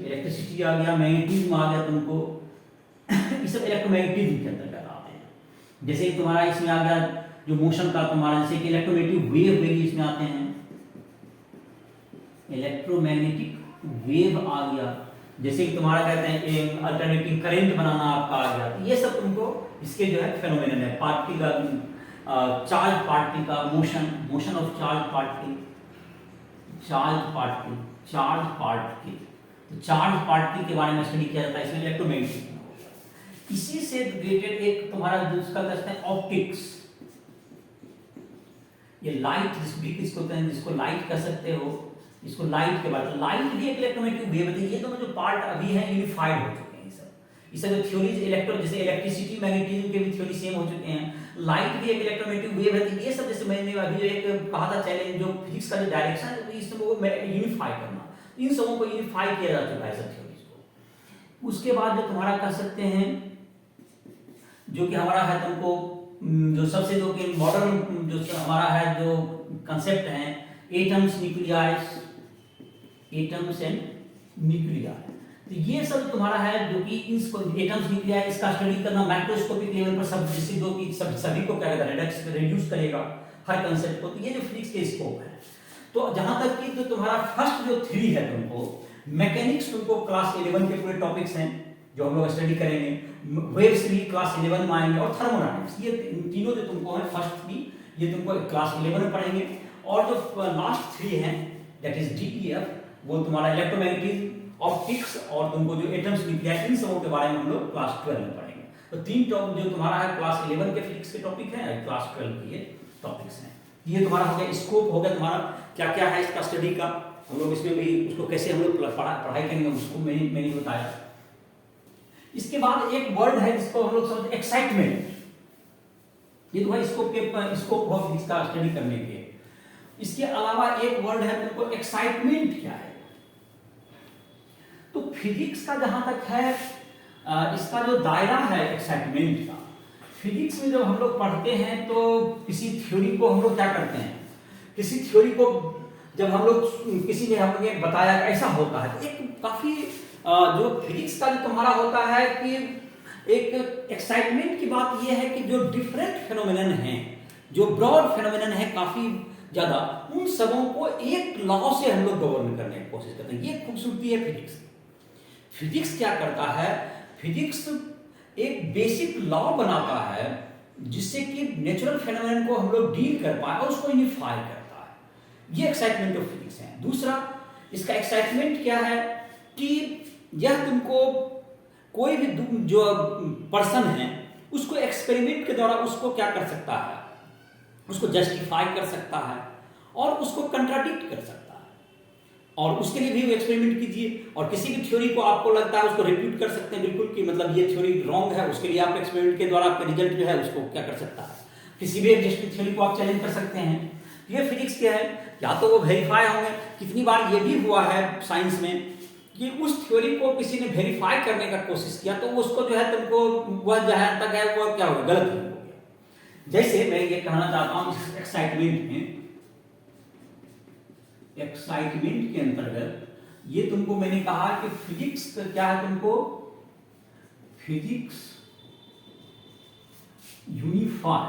इलेक्ट्रिसिटी आ गया, मैग्नेटिज्म आ गया तुमको। ये सब इलेक्ट्रोमैग्नेटिज्म के अंतर्गत आते हैं। जैसे तुम्हारा इसमें आ गया जो मोशन का तुम्हारा, जैसे कि इलेक्ट्रोमैग्नेटिक वेव भी इसमें आते हैं, इलेक्ट्रोमैग्नेटिक वेव आ गया। जैसे कि तुम्हारा कहते हैं अल्टरनेटिंग करंट बनाना आपका आ गया। तो ये सब तुमको इसके जो है फेनोमेनन है। पार्टिकल, चार्ज पार्टिकल का मोशन ऑफ चार्ज पार्टिकल, तो चार्ज पार्टिकल के बारे में स्टडी किया जाता है इसमें इलेक्ट्रोमैग्नेटिक। इसी से रिलेटेड एक तुम्हारा दूसरा कहते हैं ऑप्टिक्स। ये लाइट जिसको लाइट कह सकते हो, इसको लाइट के बाद, लाइट भी एक इलेक्ट्रोमैग्नेटिक वेव है। ये दोनों जो पार्ट अभी हैं यूनिफाइड हो चुके हैं। ये सब जो थ्योरीज जैसे इलेक्ट्रिसिटी, मैग्नेटिज्म के भी थ्योरी सेम हो चुके हैं। लाइट भी एक इलेक्ट्रोमैग्नेटिक वेव है। तो ये सब जैसे मैंने अभी जो एक कहा था चैलेंज, जो फिजिक्स का जो डायरेक्शन है इसको यूनिफाई करना, इन सबों को यूनिफाई किया जा चुका है सब थ्योरीज को। उसके बाद जो तुम्हारा कह सकते हैं जो कि हमारा है तुमको जो सबसे जो कि मॉडर्न जो हमारा है जो कंसेप्ट है एटम्स, एटम्स एंड न्यूक्लियाई। तो ये सब तुम्हारा है जो कि इसको एटम्स, न्यूक्लियाई इसका स्टडी करना माइक्रोस्कोपिक लेवल पर सब, जिससे जो कि सभी को क्या करेगा, रिड्यूस करेगा हर कंसेप्ट को। तो ये जो फिजिक्स के स्कोप है। तो जहां तक कि जो तुम्हारा फर्स्ट जो थ्री है तुमको मैकेनिक्स, तुमको क्लास 11 के पूरे टॉपिक्स हैं जो हम लोग स्टडी करेंगे। वेव्स भी क्लास 11 में आएंगे और थर्मोडायनामिक्स, ये तीनों जो तुमको है फर्स्ट थ्री ये तुमको क्लास 11 में पढ़ेंगे। और जो लास्ट थ्री हैं दैट इज DEF, वो तुम्हारा इलेक्ट्रोमैग्नेटिज्म, ऑप्टिक्स और तुमको जो एटम्स, न्यूक्लियाई, इन सबों के बारे में हम लोग क्लास 12 में पढ़ेंगे। तो तीन टॉपिक जो तुम्हारा है क्लास 11 के फिजिक्स के टॉपिक हैं, क्लास 12 के ये टॉपिक्स हैं। ये तुम्हारा हो गया स्कोप, हो गया तुम्हारा क्या क्या है इसका स्टडी का। हम लोग इसमें भी उसको कैसे हम लोग पढ़ाई करेंगे उसको मैंने बताया। इसके बाद एक वर्ड है जिसको हम लोग समझते एक्साइटमेंट। ये तो भाई स्कोप ऑफ फिजिक्स का स्टडी करने के। इसके अलावा एक वर्ड है तुमको एक्साइटमेंट क्या है। तो फिजिक्स का जहां तक है इसका जो दायरा है एक्साइटमेंट का, फिजिक्स में जब हम लोग पढ़ते हैं तो किसी थ्योरी को हम लोग क्या करते हैं, किसी थ्योरी को जब हम लोग किसी ने हमें बताया ऐसा होता है, तो एक काफी जो फिजिक्स का जो तुम्हारा होता है कि एक एक्साइटमेंट की बात यह है कि जो डिफरेंट फेनोमेनन हैं, जो ब्रॉड फेनोमेनन है काफी ज्यादा, उन सबों को एक लॉ से हम लोग गवर्न करने की कोशिश करते हैं। ये खूबसूरती है फिजिक्स। फिजिक्स क्या करता है, फिजिक्स एक बेसिक लॉ बनाता है जिससे कि नेचुरल फेनोमेनन को हम लोग डील कर पाए और उसको यूनिफाई करता है। ये एक्साइटमेंट ऑफ फिजिक्स है। दूसरा इसका एक्साइटमेंट क्या है कि यह तुमको कोई भी जो पर्सन है उसको एक्सपेरिमेंट के द्वारा उसको क्या कर सकता है, उसको जस्टिफाई कर सकता है और उसको कंट्राडिक्ट कर सकता है। और उसके लिए भी एक्सपेरिमेंट कीजिए और किसी भी थ्योरी को आपको लगता है उसको रिफ्यूट कर सकते हैं बिल्कुल कि मतलब ये थ्योरी रॉन्ग है, उसके लिए आप एक्सपेरिमेंट के द्वारा आपका रिजल्ट जो है उसको क्या कर सकता है, किसी भी एग्जिस्टिंग थ्योरी को आप चैलेंज कर सकते हैं। ये फिजिक्स क्या है, या तो वो वेरीफाई होंगे। कितनी बार ये भी हुआ है साइंस में कि उस थ्योरी को किसी ने वेरीफाई करने का कोशिश किया तो उसको जो है तुमको वह जहां तक है वो क्या हो गया, गलत हो गया। जैसे मैं ये कहना चाहता हूं एक्साइटमेंट में, एक्साइटमेंट के अंतर्गत ये तुमको मैंने कहा कि फिजिक्स क्या है, तुमको physics unify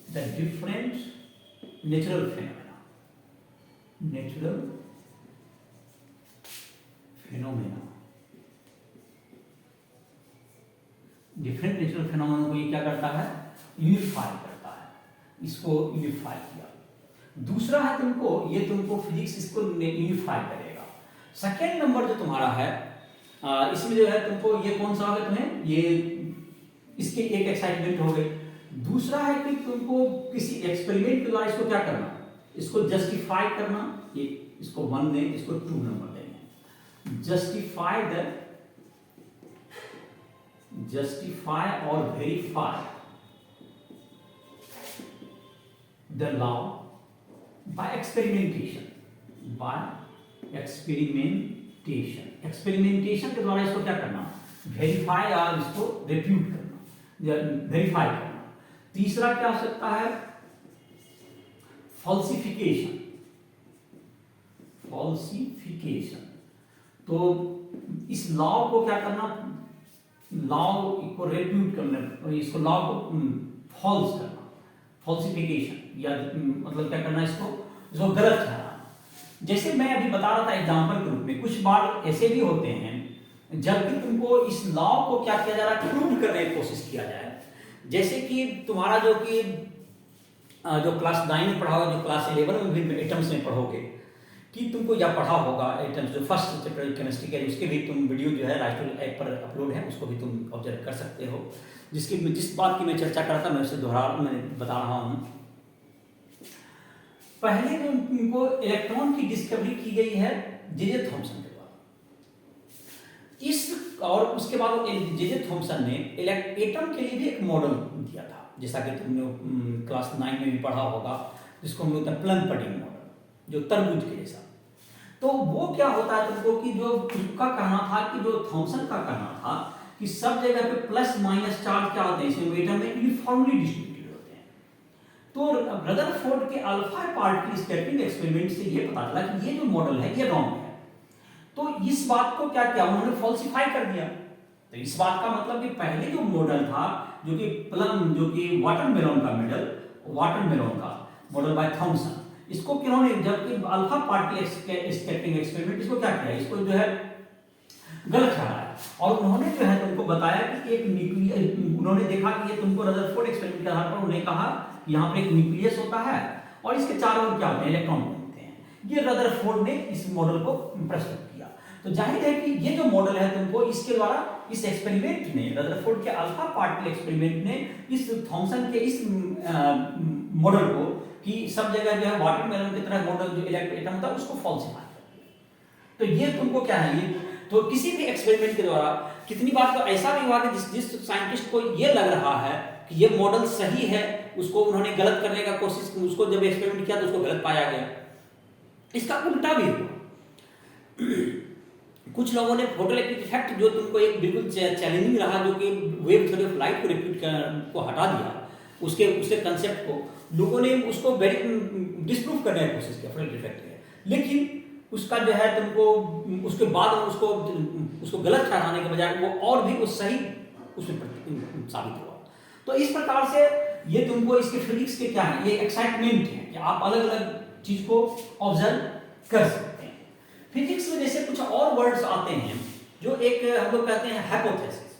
the different natural phenomena, natural phenomena, different natural phenomena को ये क्या करता है, यूनिफाई करता है। इसको यूनिफाई किया। दूसरा है तुमको ये तुमको फिजिक्स इसको यूनिफाई करेगा। सेकेंड नंबर जो तुम्हारा है इसमें जो है तुमको ये कौन सा होगा, तुम्हें ये इसके एक एक्साइटमेंट हो गई। दूसरा है कि तुमको किसी एक्सपेरिमेंट के द्वारा इसको क्या करना, इसको जस्टिफाई करना। ये इसको 1 दें, इसको 2 नंबर देंगे। Justify the justify or verify the law by experimentation, by experimentation के द्वारा इसको क्या करना, वेरीफाई या इसको रेप्यूट करना या वेरीफाई करना। तीसरा क्या हो सकता है, फॉल्सिफिकेशन। तो इस लॉ को क्या करना, लॉ को रेप्यूट करना, इसको लॉ को फॉल्स करना, फॉल्सिफिकेशन या मतलब क्या करना, इसको गलत ठहराना। जैसे मैं अभी बता रहा था एग्जांपल के रूप में, कुछ बार ऐसे भी होते हैं जबकि तुमको इस लॉ को क्या किया जा रहा है, प्रूव करने की कोशिश किया जाए। जैसे कि तुम्हारा जो क्लास 9 में पढ़ा होगा, जो क्लास 11 में भी एटम्स में पढ़ोगे, कि तुमको या पढ़ा होगा एटम्स, जो फर्स्ट चैप्टर केमिस्ट्री के, उसके भी तुम वीडियो जो है राइटल ऐप पर अपलोड है, उसको भी तुम ऑब्जर्व कर सकते हो। जिस बात की मैं चर्चा करता मैं उसे मैं बता रहा हूँ। पहले जो तुमको इलेक्ट्रॉन की डिस्कवरी की गई है जे थॉमसन के द्वारा, और उसके बाद जे थॉमसन ने एटम के लिए भी एक मॉडल दिया था, जैसा कि तुमने क्लास 9 में भी पढ़ा होगा, जिसको हम बोलते हैं प्लम पडिंग मॉडल, जो तरबूज के जैसा। तो वो क्या होता है तुमको कि जो उसका कहना था, कि जो थॉमसन का कहना था कि सब जगह पे प्लस माइनस चार्ज क्या होते हैं इसमें एटम में यूनिफॉर्मली डिस्ट्रीब्यूटेड होते हैं। तो रदरफोर्ड के अल्फा पार्टिकल स्कैटरिंग एक्सपेरिमेंट से ये पता चला कि ये जो मॉडल है ये रॉन्ग है। तो इस बात को क्या किया उन्होंने, फॉल्सिफाई कर दिया। तो इस बात का मतलब कि पहले जो मॉडल था, जो कि वाटरमेलन का मॉडल बाय थॉमसन, इसको किन्होंने, जबकि अल्फा पार्टिकल स्कैटरिंग एक्सपेरिमेंट, इसको क्या किया, इसको जो है गलत ठहराया। और उन्होंने जो है तुमको बताया कि एक न्यूक्लियस, उन्होंने देखा कि ये तुमको रदरफोर्ड एक्सपेरिमेंट के आधार पर उन्होंने कहा कि यहाँ पर एक न्यूक्लियस होता है और इसके चारों ओर क्या होते हैं, इलेक्ट्रॉन होते हैं। ये रदरफोर्ड ने इस मॉडल को प्रस्तुत किया। तो जाहिर है कि ये जो मॉडल है तुमको, इसके द्वारा इस एक्सपेरिमेंट ने, रदरफोर्ड के अल्फा पार्टिकल एक्सपेरिमेंट ने इस थॉमसन के इस मॉडल को, कि सब जगह जो है वाटरमेलन की तरह मॉडल जो एटम होता है उसको फॉल्सिफाई कर दिया। तो ये तुमको क्या है, ये तो किसी भी एक्सपेरिमेंट के द्वारा कितनी बार तो ऐसा भी हुआ कि जिस साइंटिस्ट को ये लग रहा है कि ये मॉडल सही है, उसको उन्होंने गलत करने का कोशिश की, उसको जब एक्सपेरिमेंट किया तो उसको गलत पाया गया। इसका उल्टा भी हुआ। कुछ लोगों ने फोटोइलेक्ट्रिक इफेक्ट, जो तुमको एक बिल्कुल चैलेंजिंग रहा, जो कि वेव थ्योरी ऑफ लाइट को रिपीट को हटा दिया, उसके कंसेप्ट को लोगों ने उसको डिस्प्रूव करने की कोशिश किया फोटोइलेक्ट्रिक इफेक्ट है। लेकिन उसका जो है तुमको उसके बाद उसको गलत ठहराने के बजाय वो और भी वो सही उसमें साबित हुआ। तो इस प्रकार से ये तुमको इसके फिजिक्स के क्या है, ये एक्साइटमेंट है कि आप अलग अलग चीज को ऑब्जर्व कर सकते हैं। फिजिक्स में जैसे कुछ और वर्ड्स आते हैं जो एक हम लोग कहते हैं हाइपोथेसिस।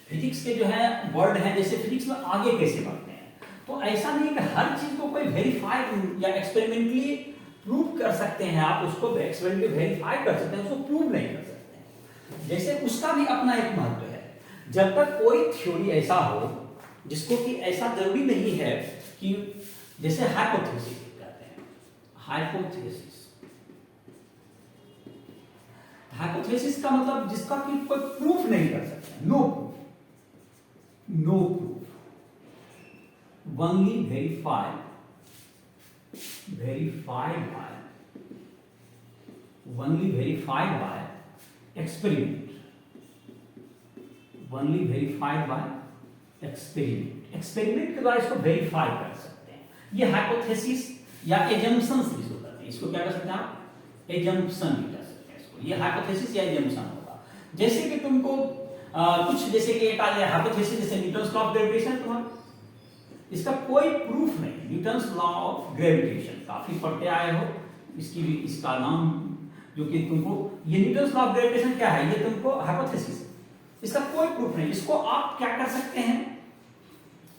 फिजिक्स के जो है वर्ड है, जैसे फिजिक्स में आगे कैसे बढ़ते हैं, तो ऐसा नहीं कि हर चीज को कोई वेरीफाई या एक्सपेरिमेंटली प्रूव कर सकते हैं। आप उसको एक्सपेरिमेंटली वेरीफाई कर सकते हैं, उसको प्रूव नहीं कर सकते। जैसे उसका भी अपना एक महत्व है। जब तक कोई थ्योरी ऐसा हो जिसको कि ऐसा जरूरी नहीं है कि, जैसे हाइपोथेसिस कहते हैं, हाइपोथेसिस का मतलब जिसका कि कोई प्रूफ नहीं कर सकते, no proof, only verified by experiment, experiment के द्वारा इसको वेरीफाई कर सकते हैं। ये हाइपोथेसिस या एजम्पशंस जिसको कहते हैं, इसको क्या कर सकते हैं आप, एजम्पशन भी कर सकते हैं इसको। ये हाइपोथेसिस या एजम्पशन होगा। जैसे कि तुमको कुछ, जैसे कि एक आ जाए हाइपोथेसिस, जैसे न्यूटन्स लॉ ऑफ ग्रेविटेशन, तुम्हारा इसका कोई प्रूफ नहीं। न्यूटन्स लॉ ऑफ ग्रेविटेशन काफी पढ़ते आए हो, इसका नाम जो कि तुमको, ये न्यूटन्स लॉ ऑफ ग्रेविटेशन क्या है, ये तुमको हाइपोथेसिस, इसका कोई प्रूफ नहीं। इसको आप क्या कर सकते हैं,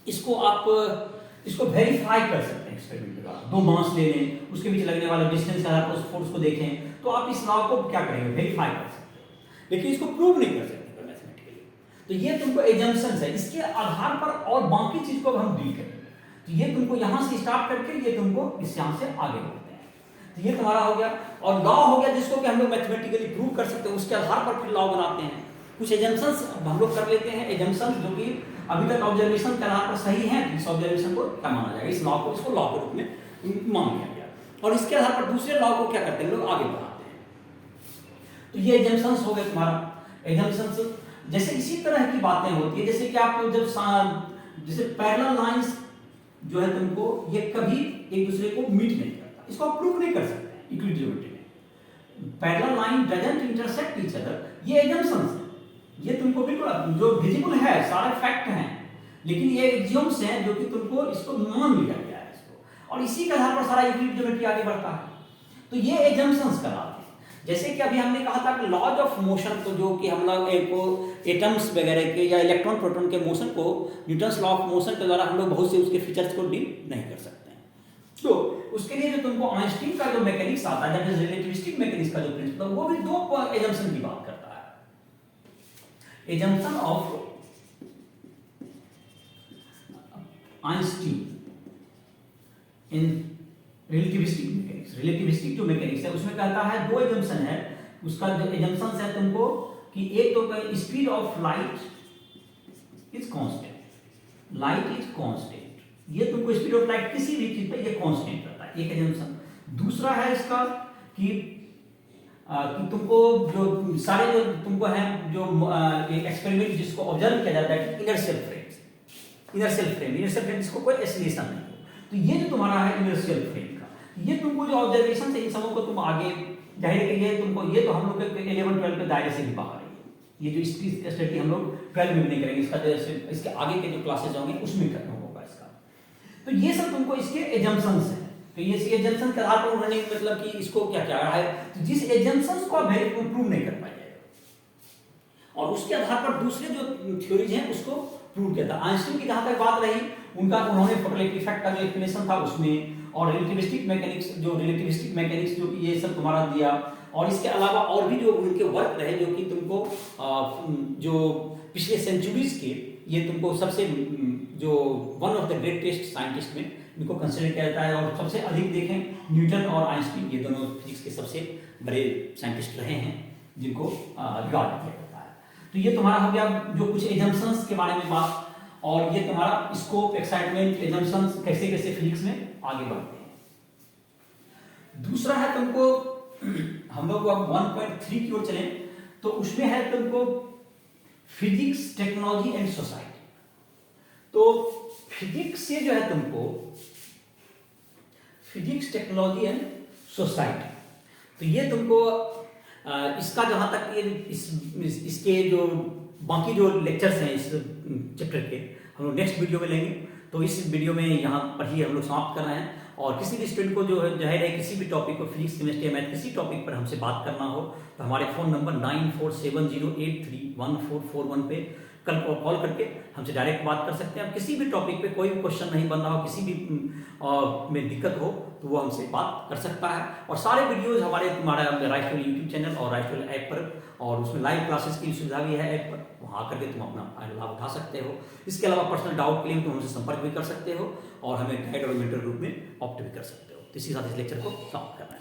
इसको वेरीफाई कर सकते हैं एक्सपेरिमेंट के द्वारा। दो मास ले लें, उसके बीच लगने वाला डिस्टेंस के आधार पर उस फोर्स को देखें, तो आप इस लॉ को क्या करेंगे, वेरीफाई कर सकते हैं। लेकिन इसको प्रूव नहीं कर सकते मैथमेटिकली। तो ये तुमको एजम्पशंस है, इसके आधार पर और बाकी चीज को हम डील करेंगे। तो ये तुमको यहां से स्टार्ट करके ये तुमको इस यहां से आगे बढ़ते हैं। तो ये तुम्हारा हो गया। और लॉ हो गया जिसको कि हम लोग मैथमेटिकली प्रूव कर सकते हैं, उसके आधार पर फिर लॉ बनाते हैं। कुछ एजम्पशंस हम लोग कर लेते हैं, एजम्पशंस जो कि अभी तक ऑब्जर्वेशन के आधार पर सही है, इस ऑब्जर्वेशन को क्या माना जाएगा, इस लॉ को, इसको लॉ के रूप में मान लिया गया, और इसके आधार पर दूसरे लॉ को क्या करते हैं लोग आगे बढ़ाते हैं। तो ये एजम्पशंस हो गए तुम्हारा। एजम्पशंस जैसे इसी तरह की बातें होती है, जैसे कि आप जब जैसे पैरेलल लाइंस जो है तुमको ये कभी एक दूसरे को मीट नहीं करता, इसको आप प्रूव नहीं कर सकते यूक्लिड ज्योमेट्री में। Parallel line doesn't intersect each other, ये एजम्पशंस है, ये तुमको बिल्कुल जो विजिबल है, सारे फैक्ट हैं, लेकिन ये एक्सियोम्स हैं जो कि तुमको इसको मान लिया गया है इसको, और इसी के आधार पर सारा यूक्लिड ज्योमेट्री आगे बढ़ता है। तो ये एजम्पशंस कराते हैं। जैसे कि अभी हमने कहा था कि लॉज ऑफ मोशन को, जो कि हम लोग एटम्स वगैरह के या इलेक्ट्रॉन प्रोटॉन के मोशन को न्यूटन्स लॉ ऑफ मोशन के द्वारा हम लोग बहुत से उसके फीचर्स को डील नहीं कर सकते हैं। तो उसके लिए जो तुमको आइंस्टीन का जो मैकेनिक्स आता है, दैट इज रिलेटिविस्टिक मैकेनिक्स का जो प्रिंसिपल, वो भी दो एजम्पशन की बात करता है। Assumption of Einstein in relativistic mechanics, relativistic जो मैकेनिक्स है उसमें कहता है दो एजम्पशन है, उसका जो एजम्पशन है तुमको कि एक तो speed of light is constant, light is constant, ये तुमको स्पीड ऑफ लाइट किसी भी चीज पे ये कांस्टेंट रहता है, एक एजम्पशन। दूसरा है इसका कि तुमको जो सारे जो तुमको है जो एक्सपेरिमेंट जिसको ऑब्जर्व किया जाता है इनर्शियल फ्रेम, इनर्शियल फ्रेम इसको कोई एसिलेशन नहीं हो, तो ये जो तुम्हारा है इनर्शियल फ्रेम का, ये तुमको जो ऑब्जर्वेशन है इन सबों को तुम आगे जाहिर है ये तुमको, ये तो हम लोग के 11-12 के दायरे से भी बाहर है, ये जो इसकी स्टडी हम लोग 12 में नहीं करेंगे, इसका जैसे इसके आगे के जो क्लासेस होंगे उसमें करना होगा इसका। तो ये सब तुमको इसके एजम्पशंस हैं। तो ये एजम्पशन के आधार पर उन्होंने मतलब कि इसको क्या क्या है, तो जिस एजम्पशंस को आप प्रूव नहीं कर पाएंगे और उसके आधार पर दूसरे जो थ्योरीज हैं उसको प्रूव किया था। आइंस्टीन की जहां तक बात रही, उन्होंने फोटोइलेक्ट्रिक इफेक्ट का जो एक्सप्लेनेशन था उसमें, और रिलेटिविस्टिक मैकेनिक्स जो कि ये सब तुम्हारा दिया, और इसके अलावा और भी जो उनके वर्क रहे जो कि तुमको जो पिछले सेंचुरीज के ये तुमको सबसे जो one of the greatest scientist में इनको कंसिडर किया जाता है, और सबसे अधिक देखें न्यूटन और आइंस्टीन, ये दोनों फिजिक्स के सबसे बड़े साइंटिस्ट रहे हैं जिनको रिगार्ड किया जाता है। तो ये तुम्हारा हो गया जो कुछ एजम्पशंस के बारे में बात, और ये तुम्हारा स्कोप, एक्साइटमेंट, एजम्पशंस कैसे कैसे फिजिक्स में आगे बढ़ते हैं। दूसरा है तुमको, हम लोग अब 1.3 की ओर चलें तो उसमें है तुमको फिजिक्स, टेक्नोलॉजी एंड सोसाइटी। तो फिजिक्स से जो है तुमको फिजिक्स, टेक्नोलॉजी एंड सोसाइटी, तो ये तुमको इसका जहां तक इसके जो बाकी जो लेक्चर्स हैं इस चैप्टर के हम लोग नेक्स्ट वीडियो में लेंगे। तो इस वीडियो में यहाँ पर ही हम लोग समाप्त कर रहे हैं, और किसी भी स्टूडेंट को जो है किसी भी टॉपिक को, फिजिक्स, केमिस्ट्री या मैथ किसी टॉपिक पर हमसे बात करना हो तो हमारे फ़ोन नंबर 9470831441 पे कल कॉल करके हमसे डायरेक्ट बात कर सकते हैं। आप किसी भी टॉपिक पे कोई भी क्वेश्चन नहीं बन रहा हो, किसी भी में दिक्कत हो तो वो हमसे बात कर सकता है। और सारे वीडियोज़ हमारे तुम्हारा राइट विल यूट्यूब चैनल और राइट विल ऐप पर, और उसमें लाइव क्लासेस की सुविधा भी है ऐप पर, वहाँ करके तुम अपना लाभ उठा सकते हो। इसके अलावा पर्सनल डाउट के लिए तुम हमसे संपर्क भी कर सकते हो और हमें गाइड और मेंटर रूप में ऑप्ट भी कर सकते हो। तो इसी साथ इस लेक्चर को समाप्त करना है।